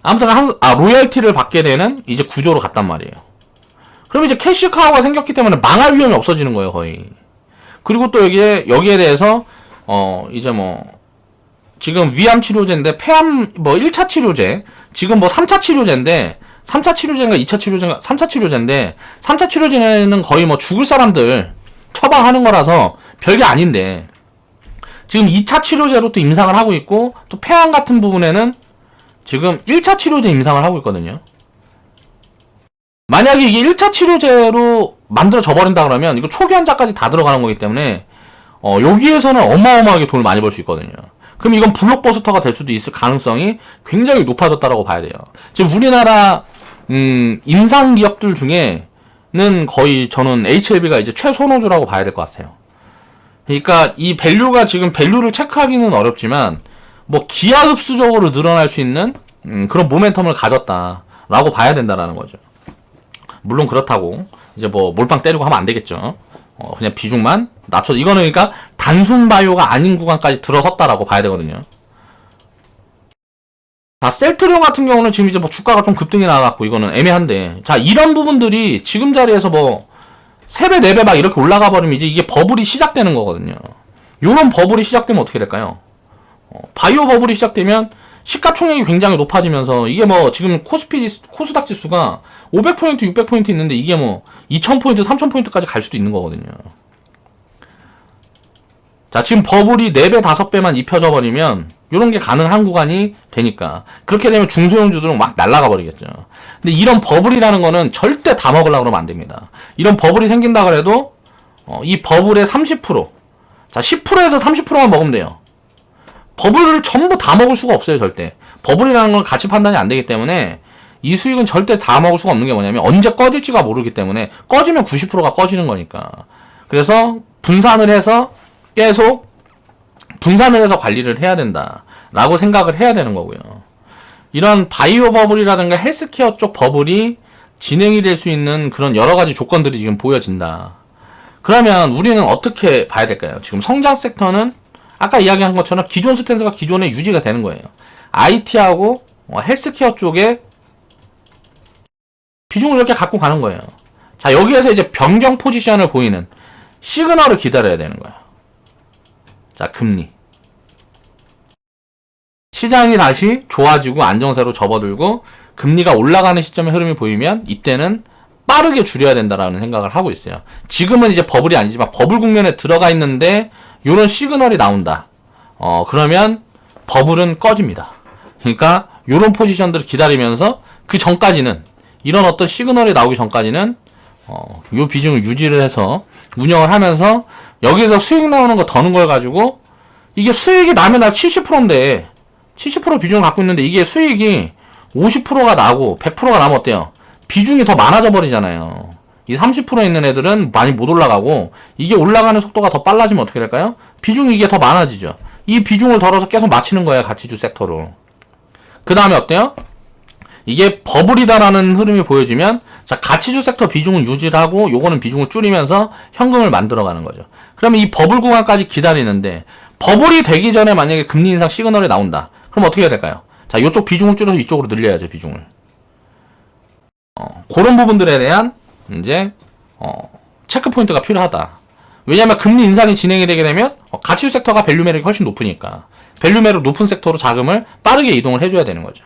아무튼 로열티를 받게 되는 이제 구조로 갔단 말이에요. 그럼 이제 캐시카우가 생겼기 때문에 망할 위험이 없어지는 거예요, 거의. 그리고 또 여기에 대해서 이제 뭐 지금 위암 치료제인데 폐암 뭐 1차 치료제, 지금 뭐 3차 치료제인데, 3차 치료제인가 2차 치료제인가 3차 치료제인데, 3차 치료제는 거의 뭐 죽을 사람들 처방하는 거라서 별게 아닌데, 지금 2차 치료제로 또 임상을 하고 있고, 또 폐암 같은 부분에는 지금 1차 치료제 임상을 하고 있거든요. 만약에 이게 1차 치료제로 만들어져 버린다 그러면 이거 초기 환자까지 다 들어가는 거기 때문에 여기에서는 어마어마하게 돈을 많이 벌 수 있거든요. 그럼 이건 블록버스터가 될 수도 있을 가능성이 굉장히 높아졌다라고 봐야 돼요. 지금 우리나라 임상 기업들 중에는 거의 저는 HLB가 이제 최선호주라고 봐야 될 것 같아요. 그러니까 이 밸류가 지금 밸류를 체크하기는 어렵지만 뭐 기하급수적으로 늘어날 수 있는 그런 모멘텀을 가졌다라고 봐야 된다라는 거죠. 물론 그렇다고 이제 뭐 몰빵 때리고 하면 안 되겠죠. 그냥 비중만 낮춰. 이거는 그러니까 단순 바이오가 아닌 구간까지 들어섰다라고 봐야 되거든요. 자, 셀트리온 같은 경우는 지금 이제 뭐 주가가 좀 급등이 나와갖고 이거는 애매한데, 자, 이런 부분들이 지금 자리에서 뭐 3배, 4배 막 이렇게 올라가 버리면 이제 이게 버블이 시작되는 거거든요. 요런 버블이 시작되면 어떻게 될까요? 바이오 버블이 시작되면 시가총액이 굉장히 높아지면서 이게 뭐 지금 코스닥 지수가 500포인트, 600포인트 있는데 이게 뭐 2000포인트, 3000포인트까지 갈 수도 있는 거거든요. 자, 지금 버블이 4배, 5배만 입혀져 버리면 이런 게 가능한 구간이 되니까, 그렇게 되면 중소형주들은 막 날아가 버리겠죠. 근데 이런 버블이라는 거는 절대 다 먹으려고 그러면 안 됩니다. 이런 버블이 생긴다 그래도 이 버블의 30%, 자, 10%에서 30%만 먹으면 돼요. 버블을 전부 다 먹을 수가 없어요, 절대. 버블이라는 건 가치 판단이 안 되기 때문에 이 수익은 절대 다 먹을 수가 없는 게 뭐냐면 언제 꺼질지가 모르기 때문에, 꺼지면 90%가 꺼지는 거니까. 그래서 분산을 해서 계속 분산을 해서 관리를 해야 된다라고 생각을 해야 되는 거고요. 이런 바이오 버블이라든가 헬스케어 쪽 버블이 진행이 될 수 있는 그런 여러 가지 조건들이 지금 보여진다. 그러면 우리는 어떻게 봐야 될까요? 지금 성장 섹터는 아까 이야기한 것처럼 기존 스탠스가 기존에 유지가 되는 거예요. IT하고 헬스케어 쪽에 비중을 이렇게 갖고 가는 거예요. 자, 여기에서 이제 변경 포지션을 보이는 시그널을 기다려야 되는 거예요. 자, 금리. 시장이 다시 좋아지고 안정세로 접어들고 금리가 올라가는 시점의 흐름이 보이면 이때는 빠르게 줄여야 된다라는 생각을 하고 있어요. 지금은 이제 버블이 아니지만 버블 국면에 들어가 있는데 요런 시그널이 나온다. 그러면 버블은 꺼집니다. 그러니까 요런 포지션들을 기다리면서 그 전까지는 이런 어떤 시그널이 나오기 전까지는 요 비중을 유지를 해서 운영을 하면서 여기서 수익 나오는 거 더는 걸 가지고 이게 수익이 나면 나 70%인데 70% 비중을 갖고 있는데 이게 수익이 50%가 나고 100%가 나면 어때요? 비중이 더 많아져 버리잖아요. 이 30% 있는 애들은 많이 못 올라가고 이게 올라가는 속도가 더 빨라지면 어떻게 될까요? 비중이 이게 더 많아지죠. 이 비중을 덜어서 계속 맞추는 거예요. 가치주 섹터로. 그 다음에 어때요? 이게 버블이다라는 흐름이 보여지면 자 가치주 섹터 비중을 유지를 하고 요거는 비중을 줄이면서 현금을 만들어가는 거죠. 그러면 이 버블 구간까지 기다리는데 버블이 되기 전에 만약에 금리 인상 시그널이 나온다. 그럼 어떻게 해야 될까요? 자 요쪽 비중을 줄여서 이쪽으로 늘려야죠. 비중을. 그런 부분들에 대한 이제 체크 포인트가 필요하다. 왜냐하면 금리 인상이 진행이 되게 되면 가치주 섹터가 밸류 매력이 훨씬 높으니까 밸류 매력 높은 섹터로 자금을 빠르게 이동을 해줘야 되는 거죠.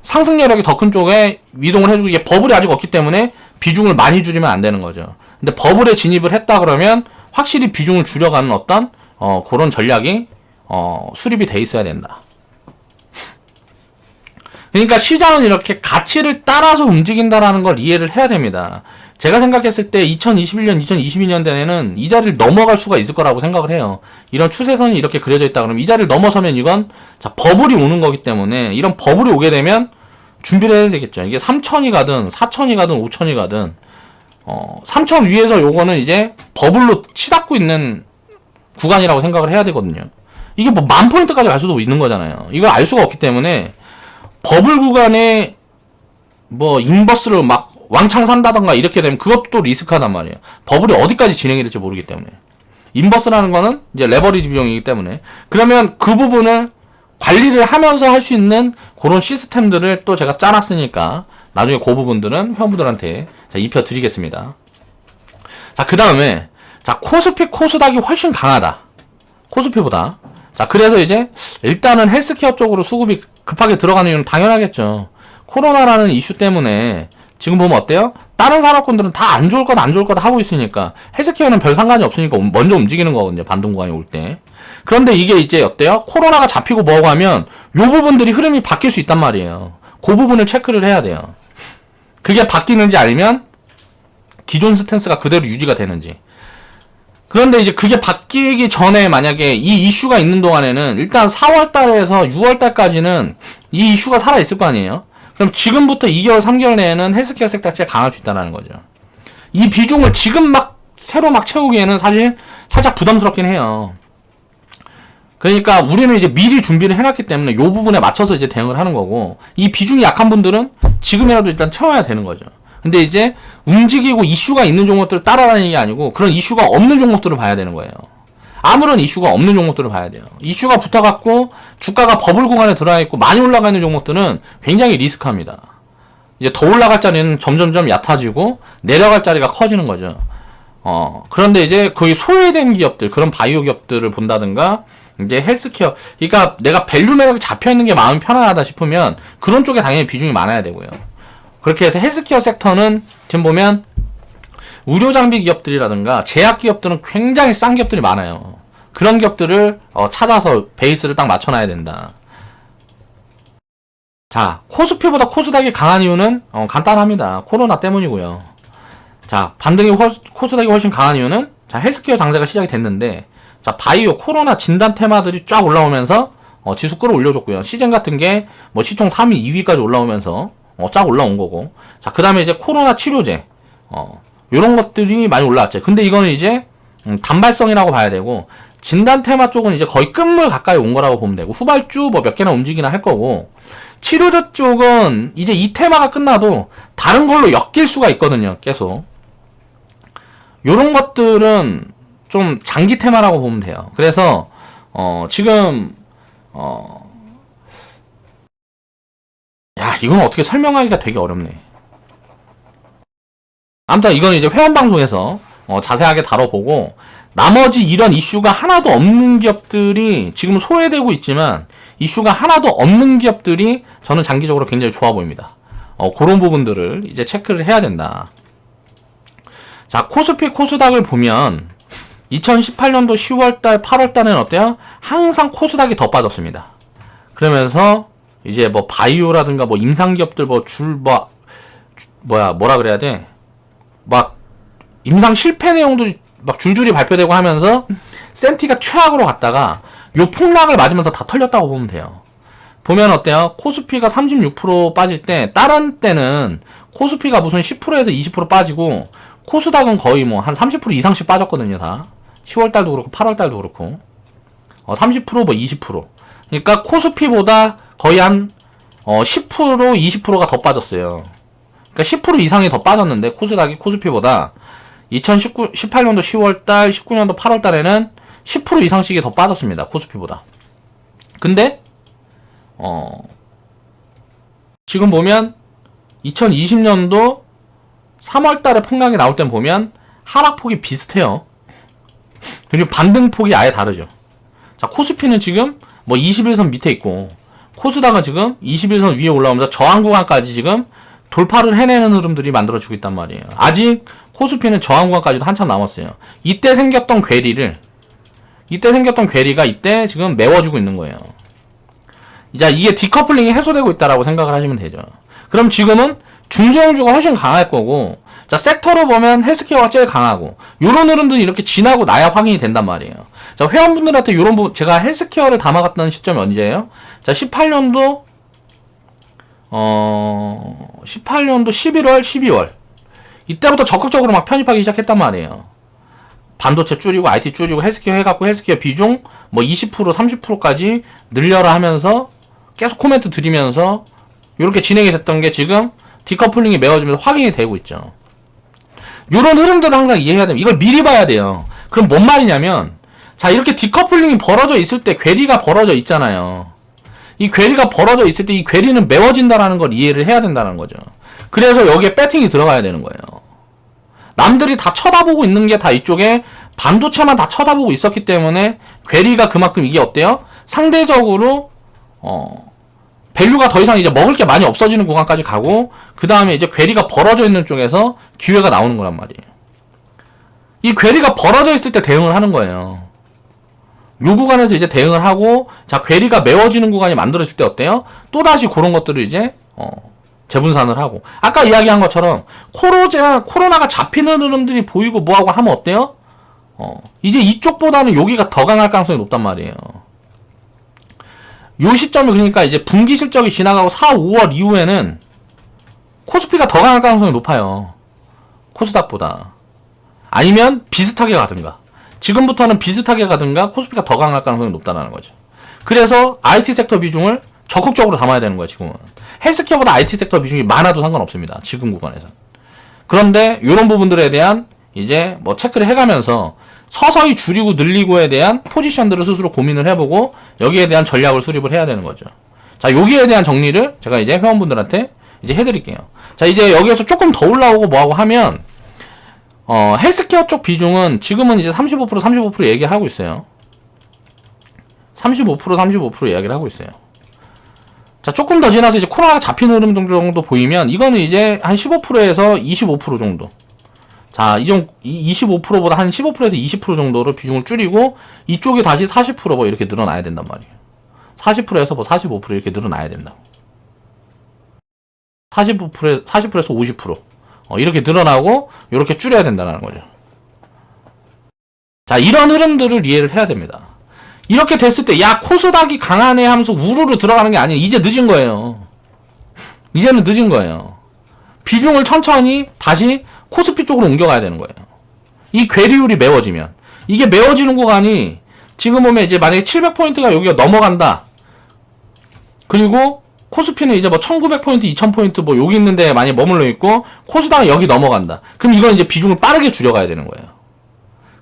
상승여력이 더 큰 쪽에 이동을 해주고 이게 버블이 아직 없기 때문에 비중을 많이 줄이면 안 되는 거죠. 근데 버블에 진입을 했다 그러면 확실히 비중을 줄여가는 어떤 그런 전략이 수립이 돼 있어야 된다. 그러니까 시장은 이렇게 가치를 따라서 움직인다라는 걸 이해를 해야 됩니다. 제가 생각했을 때 2021년, 2022년대에는 이 자리를 넘어갈 수가 있을 거라고 생각을 해요. 이런 추세선이 이렇게 그려져 있다 그러면 이 자리를 넘어서면 이건 자 버블이 오는 거기 때문에 이런 버블이 오게 되면 준비를 해야 되겠죠. 이게 3천이 가든 4천이 가든 5천이 가든 3천 위에서 요거는 이제 버블로 치닫고 있는 구간이라고 생각을 해야 되거든요. 이게 뭐 10,000포인트까지 갈 수도 있는 거잖아요. 이걸 알 수가 없기 때문에 버블 구간에 뭐 인버스를 막 왕창 산다던가 이렇게 되면 그것도 또 리스크하단 말이에요. 버블이 어디까지 진행이 될지 모르기 때문에. 인버스라는 거는 이제 레버리지 비용이기 때문에. 그러면 그 부분을 관리를 하면서 할 수 있는 그런 시스템들을 또 제가 짜놨으니까 나중에 그 부분들은 회원분들한테 자, 입혀드리겠습니다. 자, 그 다음에 자, 코스피, 코스닥이 훨씬 강하다. 코스피보다. 자, 그래서 이제 일단은 헬스케어 쪽으로 수급이 급하게 들어가는 이유는 당연하겠죠. 코로나라는 이슈 때문에 지금 보면 어때요? 다른 산업군들은 다 안 좋을 것 안 좋을 것 하고 있으니까 헬스케어는 별 상관이 없으니까 먼저 움직이는 거거든요. 반등 구간이 올 때. 그런데 이게 이제 어때요? 코로나가 잡히고 뭐고 하면 요 부분들이 흐름이 바뀔 수 있단 말이에요. 그 부분을 체크를 해야 돼요. 그게 바뀌는지 아니면 기존 스탠스가 그대로 유지가 되는지. 그런데 이제 그게 바뀌기 전에 만약에 이 이슈가 있는 동안에는 일단 4월달에서 6월달까지는 이 이슈가 살아있을 거 아니에요? 그럼 지금부터 2개월, 3개월 내에는 헬스케어 섹터 자체가 강할 수 있다는 거죠. 이 비중을 지금 막 새로 막 채우기에는 사실 살짝 부담스럽긴 해요. 그러니까 우리는 이제 미리 준비를 해놨기 때문에 이 부분에 맞춰서 이제 대응을 하는 거고 이 비중이 약한 분들은 지금이라도 일단 채워야 되는 거죠. 근데 이제 움직이고 이슈가 있는 종목들을 따라다니는 게 아니고 그런 이슈가 없는 종목들을 봐야 되는 거예요. 아무런 이슈가 없는 종목들을 봐야 돼요. 이슈가 붙어갖고 주가가 버블 구간에 들어와 있고 많이 올라가 있는 종목들은 굉장히 리스크합니다. 이제 더 올라갈 자리는 점점점 얕아지고 내려갈 자리가 커지는 거죠. 그런데 이제 거의 소외된 기업들, 그런 바이오 기업들을 본다든가 이제 헬스케어, 그러니까 내가 밸류 매력이 잡혀있는 게 마음이 편안하다 싶으면 그런 쪽에 당연히 비중이 많아야 되고요. 그렇게 해서 헬스케어 섹터는 지금 보면 의료장비 기업들이라든가 제약 기업들은 굉장히 싼 기업들이 많아요. 그런 기업들을 찾아서 베이스를 딱 맞춰놔야 된다. 자, 코스피보다 코스닥이 강한 이유는 간단합니다. 코로나 때문이고요. 자, 반등이 코스닥이 훨씬 강한 이유는 자, 헬스케어 장세가 시작이 됐는데 자, 바이오 코로나 진단 테마들이 쫙 올라오면서 지수 끌어올려줬고요. 시즌 같은 게 뭐 시총 3위, 2위까지 올라오면서 쫙 올라온 거고. 자, 그 다음에 이제 코로나 치료제 요런 것들이 많이 올라왔죠. 근데 이거는 이제 단발성이라고 봐야 되고 진단 테마 쪽은 이제 거의 끝물 가까이 온 거라고 보면 되고 후발주 뭐 몇 개나 움직이나 할 거고 치료제 쪽은 이제 이 테마가 끝나도 다른 걸로 엮일 수가 있거든요. 계속 요런 것들은 좀 장기 테마라고 보면 돼요. 그래서 지금 야, 이건 어떻게 설명하기가 되게 어렵네. 아무튼 이건 이제 회원방송에서 자세하게 다뤄보고 나머지 이런 이슈가 하나도 없는 기업들이 지금 소외되고 있지만 이슈가 하나도 없는 기업들이 저는 장기적으로 굉장히 좋아 보입니다. 그런 부분들을 이제 체크를 해야 된다. 자, 코스피 코스닥을 보면 2018년도 10월달, 8월달에는 어때요? 항상 코스닥이 더 빠졌습니다. 그러면서 이제 뭐 바이오라든가 뭐 임상기업들 뭐라 그래야 돼? 막 임상 실패 내용도 막 줄줄이 발표되고 하면서 센티가 최악으로 갔다가 요 폭락을 맞으면서 다 털렸다고 보면 돼요. 보면 어때요? 코스피가 36% 빠질 때 다른 때는 코스피가 무슨 10%에서 20% 빠지고 코스닥은 거의 뭐 한 30% 이상씩 빠졌거든요. 다 10월달도 그렇고 8월달도 그렇고 30% 뭐 20%. 그러니까 코스피보다 거의 한 10% 20%가 더 빠졌어요. 그러니까 10% 이상이 더 빠졌는데 코스닥이 코스피보다 2018년도 10월달, 19년도 8월달에는 10% 이상씩이 더 빠졌습니다. 코스피보다. 근데 지금 보면 2020년도 3월달에 폭락이 나올 땐 보면 하락폭이 비슷해요. 그리고 반등폭이 아예 다르죠. 자, 코스피는 지금 뭐 21선 밑에 있고 코스닥은 지금 21선 위에 올라오면서 저항 구간까지 지금 돌파를 해내는 흐름들이 만들어지고 있단 말이에요. 아직 코스피는 저항 구간까지도 한참 남았어요. 이때 생겼던 괴리가 이때 지금 메워주고 있는 거예요. 이제 이게 디커플링이 해소되고 있다라고 생각을 하시면 되죠. 그럼 지금은 중소형주가 훨씬 강할 거고, 자, 섹터로 보면 헬스케어가 제일 강하고, 요런 흐름들이 이렇게 지나고 나야 확인이 된단 말이에요. 자, 회원분들한테 요런 부분, 제가 헬스케어를 담아갔던 시점이 언제예요? 자, 18년도 11월, 12월. 이때부터 적극적으로 막 편입하기 시작했단 말이에요. 반도체 줄이고, IT 줄이고, 헬스케어 해갖고, 헬스케어 비중, 뭐 20%, 30%까지 늘려라 하면서, 계속 코멘트 드리면서, 요렇게 진행이 됐던 게 지금, 디커플링이 메워지면서 확인이 되고 있죠. 요런 흐름들을 항상 이해해야 됩니다. 이걸 미리 봐야 돼요. 그럼 뭔 말이냐면, 자, 이렇게 디커플링이 벌어져 있을 때 괴리가 벌어져 있잖아요. 이 괴리가 벌어져 있을 때 이 괴리는 메워진다라는 걸 이해를 해야 된다는 거죠. 그래서 여기에 배팅이 들어가야 되는 거예요. 남들이 다 쳐다보고 있는 게 다 이쪽에 반도체만 다 쳐다보고 있었기 때문에 괴리가 그만큼 이게 어때요? 상대적으로 밸류가 더 이상 이제 먹을 게 많이 없어지는 구간까지 가고, 그 다음에 이제 괴리가 벌어져 있는 쪽에서 기회가 나오는 거란 말이에요. 이 괴리가 벌어져 있을 때 대응을 하는 거예요. 요 구간에서 이제 대응을 하고, 자, 괴리가 메워지는 구간이 만들어질 때 어때요? 또다시 그런 것들을 이제 재분산을 하고, 아까 이야기한 것처럼 코로나가 잡히는 흐름들이 보이고 뭐하고 하면 어때요? 이제 이쪽보다는 여기가 더 강할 가능성이 높단 말이에요. 요 시점이 그러니까 이제 분기 실적이 지나가고 4, 5월 이후에는 코스피가 더 강할 가능성이 높아요. 코스닥보다. 아니면 비슷하게 가든가. 지금부터는 비슷하게 가든가 코스피가 더 강할 가능성이 높다는 거죠. 그래서 IT 섹터 비중을 적극적으로 담아야 되는 거예요. 지금은. 헬스케어보다 IT 섹터 비중이 많아도 상관없습니다. 지금 구간에서. 그런데 이런 부분들에 대한 이제 뭐 체크를 해가면서 서서히 줄이고 늘리고에 대한 포지션들을 스스로 고민을 해보고 여기에 대한 전략을 수립을 해야 되는 거죠. 자, 여기에 대한 정리를 제가 이제 회원분들한테 이제 해드릴게요. 자, 이제 여기에서 조금 더 올라오고 뭐하고 하면 헬스케어 쪽 비중은 지금은 이제 35% 얘기를 하고 있어요. 35% 이야기를 하고 있어요. 자, 조금 더 지나서 이제 코로나가 잡히는 흐름 정도 보이면 이거는 이제 한 15%에서 25% 정도. 자, 25%보다 한 15%에서 20% 정도로 비중을 줄이고 이쪽이 다시 40%뭐 이렇게 늘어나야 된단 말이에요. 40%에서 뭐 45% 이렇게 늘어나야 된다. 40%에서 50% 이렇게 늘어나고 이렇게 줄여야 된다는 거죠. 자, 이런 흐름들을 이해를 해야 됩니다. 이렇게 됐을 때 야, 코스닥이 강하네 하면서 우르르 들어가는 게 아니에요. 이제 늦은 거예요. 이제는 늦은 거예요. 비중을 천천히 다시 코스피 쪽으로 옮겨가야 되는 거예요. 이 괴리율이 메워지면, 이게 메워지는 구간이 지금 보면 이제 만약에 700포인트가 여기가 넘어간다. 그리고 코스피는 이제 뭐 1900포인트, 2000포인트 뭐 여기 있는데 많이 머물러 있고 코스닥은 여기 넘어간다. 그럼 이건 이제 비중을 빠르게 줄여가야 되는 거예요.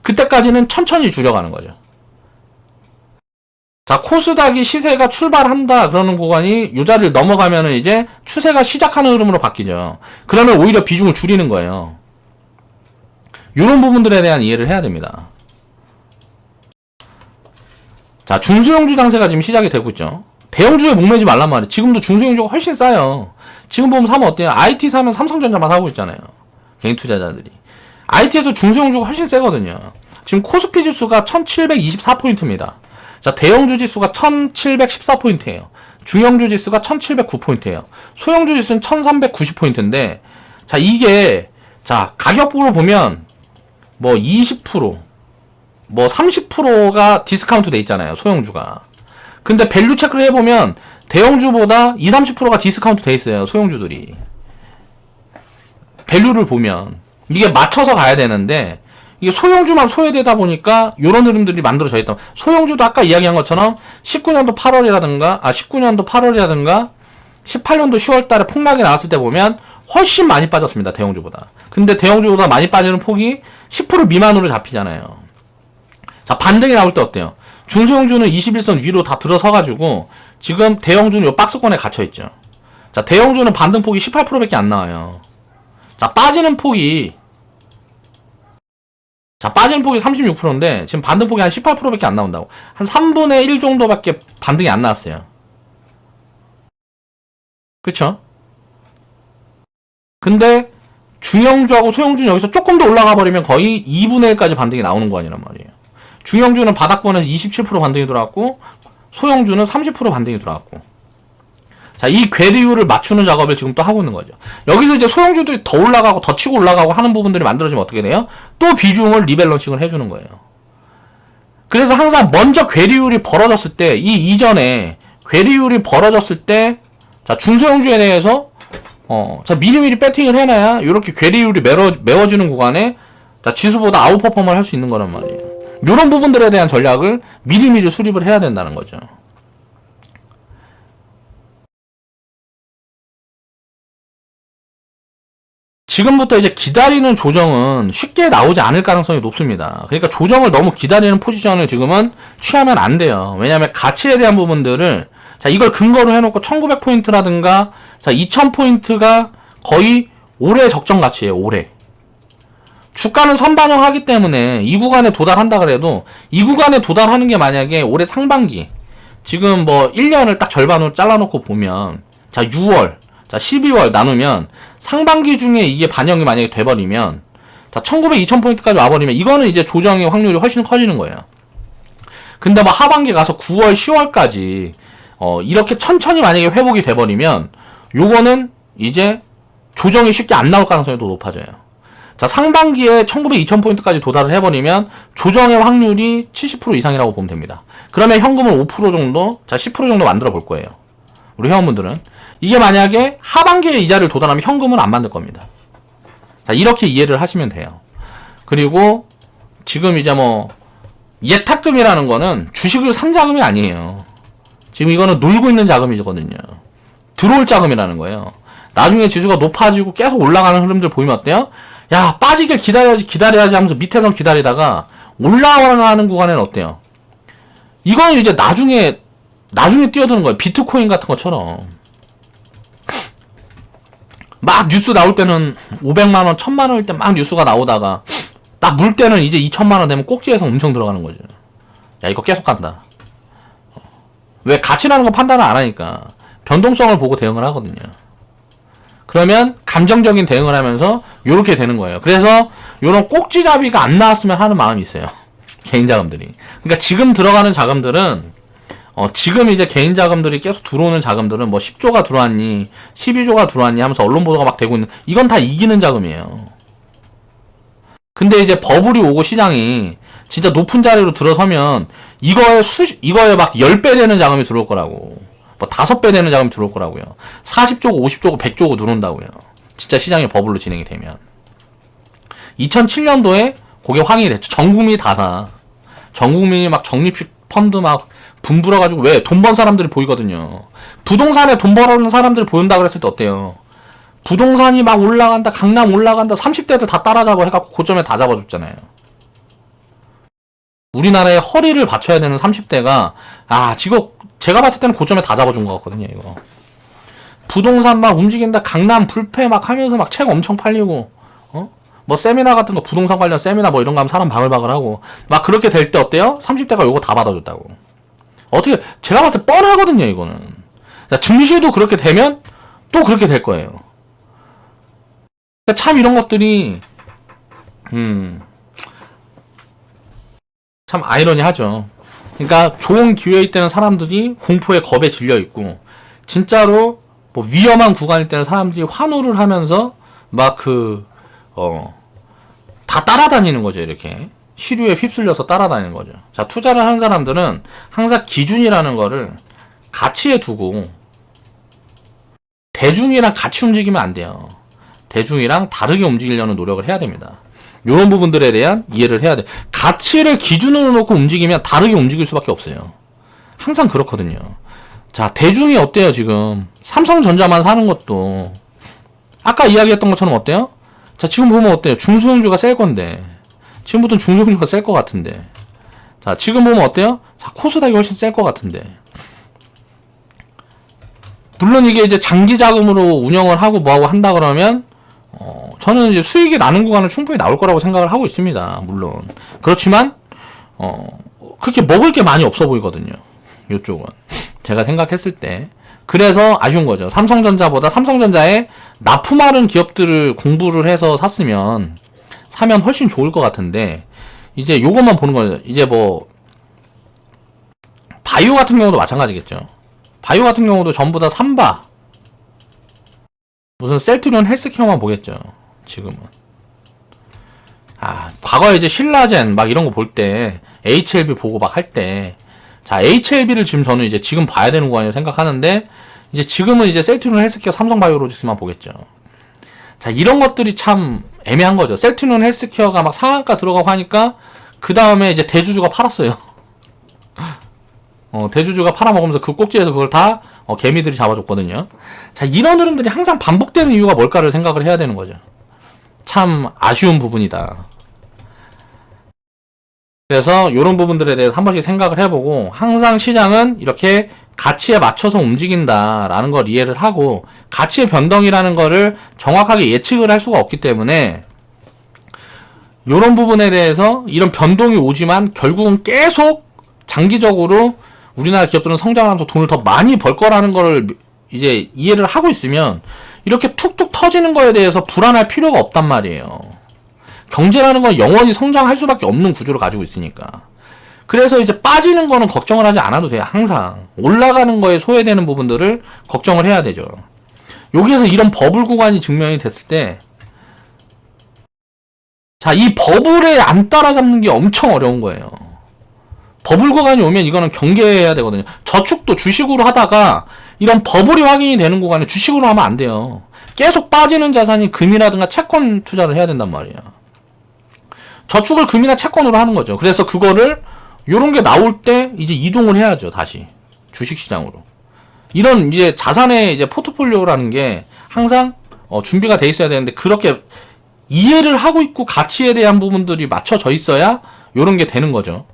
그때까지는 천천히 줄여가는 거죠. 자, 코스닥이 시세가 출발한다 그러는 구간이 요 자리를 넘어가면은 이제 추세가 시작하는 흐름으로 바뀌죠. 그러면 오히려 비중을 줄이는 거예요. 요런 부분들에 대한 이해를 해야 됩니다. 자, 중소형주 장세가 지금 시작이 되고 있죠. 대형주에 목매지 말란 말이에요. 지금도 중소형주가 훨씬 싸요. 지금 보면 사면 어때요? IT 사면 삼성전자만 사고 있잖아요. 개인 투자자들이. IT에서 중소형주가 훨씬 세거든요. 지금 코스피 지수가 1724포인트입니다. 자, 대형주 지수가 1714포인트예요. 중형주 지수가 1709포인트예요. 소형주 지수는 1390포인트인데, 자, 이게, 자, 가격으로 보면, 뭐 20%, 뭐 30%가 디스카운트 돼 있잖아요. 소형주가. 근데 밸류 체크를 해보면, 대형주보다 20, 30%가 디스카운트 돼 있어요. 소형주들이. 밸류를 보면. 이게 맞춰서 가야 되는데, 이게 소형주만 소외되다 보니까 요런 흐름들이 만들어져 있다. 소형주도 아까 이야기한 것처럼 19년도 8월이라든가 18년도 10월 달에 폭락이 나왔을 때 보면 훨씬 많이 빠졌습니다. 대형주보다. 근데 대형주보다 많이 빠지는 폭이 10% 미만으로 잡히잖아요. 자, 반등이 나올 때 어때요? 중소형주는 21선 위로 다 들어서가지고 지금 대형주는 요 박스권에 갇혀있죠. 자, 대형주는 반등폭이 18%밖에 안 나와요. 자, 빠지는 폭이 36%인데 지금 반등폭이 한 18%밖에 안 나온다고. 한 3분의 1 정도밖에 반등이 안 나왔어요. 그쵸? 근데 중형주하고 소형주는 여기서 조금 더 올라가 버리면 거의 2분의 1까지 반등이 나오는 거 아니란 말이에요. 중형주는 바닥권에서 27% 반등이 들어왔고 소형주는 30% 반등이 들어왔고. 자, 이 괴리율을 맞추는 작업을 지금 또 하고 있는 거죠. 여기서 이제 소형주들이 더 올라가고 더 치고 올라가고 하는 부분들이 만들어지면 어떻게 돼요? 또 비중을 리밸런싱을 해주는 거예요. 그래서 항상 먼저 괴리율이 벌어졌을 때, 이 이전에 괴리율이 벌어졌을 때, 자, 중소형주에 대해서 자, 미리미리 배팅을 해놔야 이렇게 괴리율이 메워지는 구간에 자, 지수보다 아웃퍼폼을 할 수 있는 거란 말이에요. 이런 부분들에 대한 전략을 미리미리 수립을 해야 된다는 거죠. 지금부터 이제 기다리는 조정은 쉽게 나오지 않을 가능성이 높습니다. 그러니까 조정을 너무 기다리는 포지션을 지금은 취하면 안 돼요. 왜냐하면 가치에 대한 부분들을 자, 이걸 근거로 해놓고 1900포인트라든가 자, 2000포인트가 거의 올해 적정 가치예요. 올해. 주가는 선반영하기 때문에 이 구간에 도달한다 그래도 이 구간에 도달하는 게 만약에 올해 상반기 지금 뭐 1년을 딱 절반으로 잘라놓고 보면 자, 6월 자, 12월 나누면 상반기 중에 이게 반영이 만약에 돼버리면 자, 1900, 2000포인트까지 와버리면 이거는 이제 조정의 확률이 훨씬 커지는 거예요. 근데 뭐 하반기 가서 9월, 10월까지 이렇게 천천히 만약에 회복이 돼버리면 요거는 이제 조정이 쉽게 안 나올 가능성이 더 높아져요. 자, 상반기에 1900, 2000포인트까지 도달을 해버리면 조정의 확률이 70% 이상이라고 보면 됩니다. 그러면 현금을 5% 정도, 자, 10% 정도 만들어 볼 거예요. 우리 회원분들은. 이게 만약에 하반기에 이자를 도달하면 현금은 안 만들 겁니다. 자, 이렇게 이해를 하시면 돼요. 그리고 지금 이제 뭐 예탁금이라는 거는 주식을 산 자금이 아니에요. 지금 이거는 놀고 있는 자금이거든요. 들어올 자금이라는 거예요. 나중에 지수가 높아지고 계속 올라가는 흐름들 보이면 어때요? 야, 빠지길 기다려야지 하면서 밑에서 기다리다가 올라가는 구간에는 어때요? 이거는 이제 나중에 뛰어드는 거예요. 비트코인 같은 것처럼. 막 뉴스 나올 때는 500만원, 1000만원일 때 막 뉴스가 나오다가 딱 물 때는 이제 2000만원 되면 꼭지에서 엄청 들어가는 거죠. 야, 이거 계속 간다. 왜? 가치라는 거 판단을 안 하니까 변동성을 보고 대응을 하거든요. 그러면 감정적인 대응을 하면서 요렇게 되는 거예요. 그래서 요런 꼭지잡이가 안 나왔으면 하는 마음이 있어요. 개인 자금들이. 그러니까 지금 들어가는 자금들은 지금 이제 개인 자금들이 계속 들어오는 자금들은 뭐 10조가 들어왔니, 12조가 들어왔니 하면서 언론 보도가 막 되고 있는, 이건 다 이기는 자금이에요. 근데 이제 버블이 오고 시장이 진짜 높은 자리로 들어서면 이거에 막 10배 되는 자금이 들어올 거라고. 뭐 5배 되는 자금이 들어올 거라고요. 40조고 50조고 100조고 들어온다고요. 진짜 시장이 버블로 진행이 되면. 2007년도에 그게 확인이 됐죠. 전 국민이 다 사. 전 국민이 막 적립식 펀드 막 분불어가지고 왜? 돈 번 사람들이 보이거든요. 부동산에 돈 벌어오는 사람들이 보인다 그랬을 때 어때요? 부동산이 막 올라간다, 강남 올라간다, 30대들 다 따라잡아 해갖고 고점에 다 잡아줬잖아요. 우리나라의 허리를 받쳐야 되는 30대가 지금 제가 봤을 때는 고점에 다 잡아준 것 같거든요. 이거 부동산 막 움직인다, 강남 불패 막 하면서 막 책 엄청 팔리고 뭐 세미나 같은 거, 부동산 관련 세미나 뭐 이런 거 하면 사람 바글바글하고 막 그렇게 될 때 어때요? 30대가 요거 다 받아줬다고. 어떻게, 제가 봤을 때 뻔하거든요, 이거는. 자, 증시도 그렇게 되면 또 그렇게 될 거예요. 그러니까 참 이런 것들이, 참 아이러니하죠. 그러니까 좋은 기회일 때는 사람들이 공포에 겁에 질려 있고, 진짜로 뭐 위험한 구간일 때는 사람들이 환호를 하면서 막 다 따라다니는 거죠, 이렇게. 시류에 휩쓸려서 따라다니는 거죠. 자, 투자를 하는 사람들은 항상 기준이라는 거를 가치에 두고, 대중이랑 같이 움직이면 안 돼요. 대중이랑 다르게 움직이려는 노력을 해야 됩니다. 이런 부분들에 대한 이해를 해야 돼. 가치를 기준으로 놓고 움직이면 다르게 움직일 수밖에 없어요. 항상 그렇거든요. 자, 대중이 어때요, 지금? 삼성전자만 사는 것도. 아까 이야기했던 것처럼 어때요? 자, 지금 보면 어때요? 중소형주가 셀 건데. 지금부터는 중소형주가 셀 것 같은데. 자, 지금 보면 어때요? 자, 코스닥이 훨씬 셀 것 같은데. 물론 이게 이제 장기 자금으로 운영을 하고 뭐하고 한다 그러면, 저는 이제 수익이 나는 구간은 충분히 나올 거라고 생각을 하고 있습니다. 물론. 그렇지만, 그렇게 먹을 게 많이 없어 보이거든요. 이쪽은. 제가 생각했을 때. 그래서 아쉬운 거죠. 삼성전자보다 삼성전자에 납품하는 기업들을 공부를 해서 사면 훨씬 좋을 것 같은데, 이제 요것만 보는 거예요. 이제 뭐, 바이오 같은 경우도 마찬가지겠죠. 바이오 같은 경우도 전부 다 삼바. 무슨 셀트리온 헬스케어만 보겠죠. 지금은. 과거에 이제 신라젠 막 이런 거 볼 때, HLB 보고 막 할 때, 자, HLB를 저는 이제 지금 봐야 되는 거 아니에요 생각하는데, 이제 지금은 이제 셀트리온 헬스케어 삼성바이오로직스만 보겠죠. 자, 이런 것들이 참 애매한 거죠. 셀트리온 헬스케어가 막 상한가 들어가고 하니까, 그 다음에 이제 대주주가 팔았어요. 대주주가 팔아먹으면서 그 꼭지에서 그걸 다 개미들이 잡아줬거든요. 자, 이런 흐름들이 항상 반복되는 이유가 뭘까를 생각을 해야 되는 거죠. 참 아쉬운 부분이다. 그래서 이런 부분들에 대해서 한 번씩 생각을 해보고, 항상 시장은 이렇게 가치에 맞춰서 움직인다라는 걸 이해를 하고, 가치의 변동이라는 거를 정확하게 예측을 할 수가 없기 때문에, 이런 부분에 대해서 이런 변동이 오지만 결국은 계속 장기적으로 우리나라 기업들은 성장을 하면서 돈을 더 많이 벌 거라는 거를 이제 이해를 하고 있으면, 이렇게 툭툭 터지는 거에 대해서 불안할 필요가 없단 말이에요. 경제라는 건 영원히 성장할 수밖에 없는 구조를 가지고 있으니까. 그래서 이제 빠지는 거는 걱정을 하지 않아도 돼요. 항상 올라가는 거에 소외되는 부분들을 걱정을 해야 되죠. 여기에서 이런 버블 구간이 증명이 됐을 때, 자, 이 버블에 안 따라잡는 게 엄청 어려운 거예요. 버블 구간이 오면 이거는 경계해야 되거든요. 저축도 주식으로 하다가 이런 버블이 확인이 되는 구간에 주식으로 하면 안 돼요. 계속 빠지는 자산이 금이라든가 채권 투자를 해야 된단 말이에요. 저축을 금이나 채권으로 하는 거죠. 그래서 그거를 요런 게 나올 때 이제 이동을 해야죠. 다시 주식시장으로. 이런 이제 자산의 이제 포트폴리오라는 게 항상 준비가 돼 있어야 되는데, 그렇게 이해를 하고 있고 가치에 대한 부분들이 맞춰져 있어야 요런 게 되는 거죠.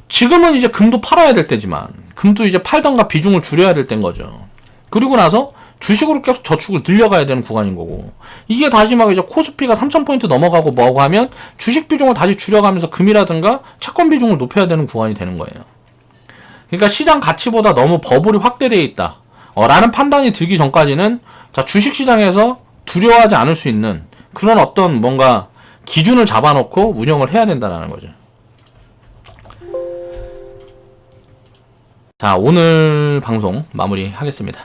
지금은 이제 금도 팔아야 될 때지만, 금도 이제 팔던가 비중을 줄여야 될 때인 거죠. 그리고 나서 주식으로 계속 저축을 늘려가야 되는 구간인 거고, 이게 다시 막 이제 코스피가 3000포인트 넘어가고 뭐하고 하면 주식 비중을 다시 줄여가면서 금이라든가 채권 비중을 높여야 되는 구간이 되는 거예요. 그러니까 시장 가치보다 너무 버블이 확대되어 있다 라는 판단이 들기 전까지는, 자, 주식시장에서 두려워하지 않을 수 있는 그런 어떤 뭔가 기준을 잡아놓고 운영을 해야 된다는 거죠. 자, 오늘 방송 마무리 하겠습니다.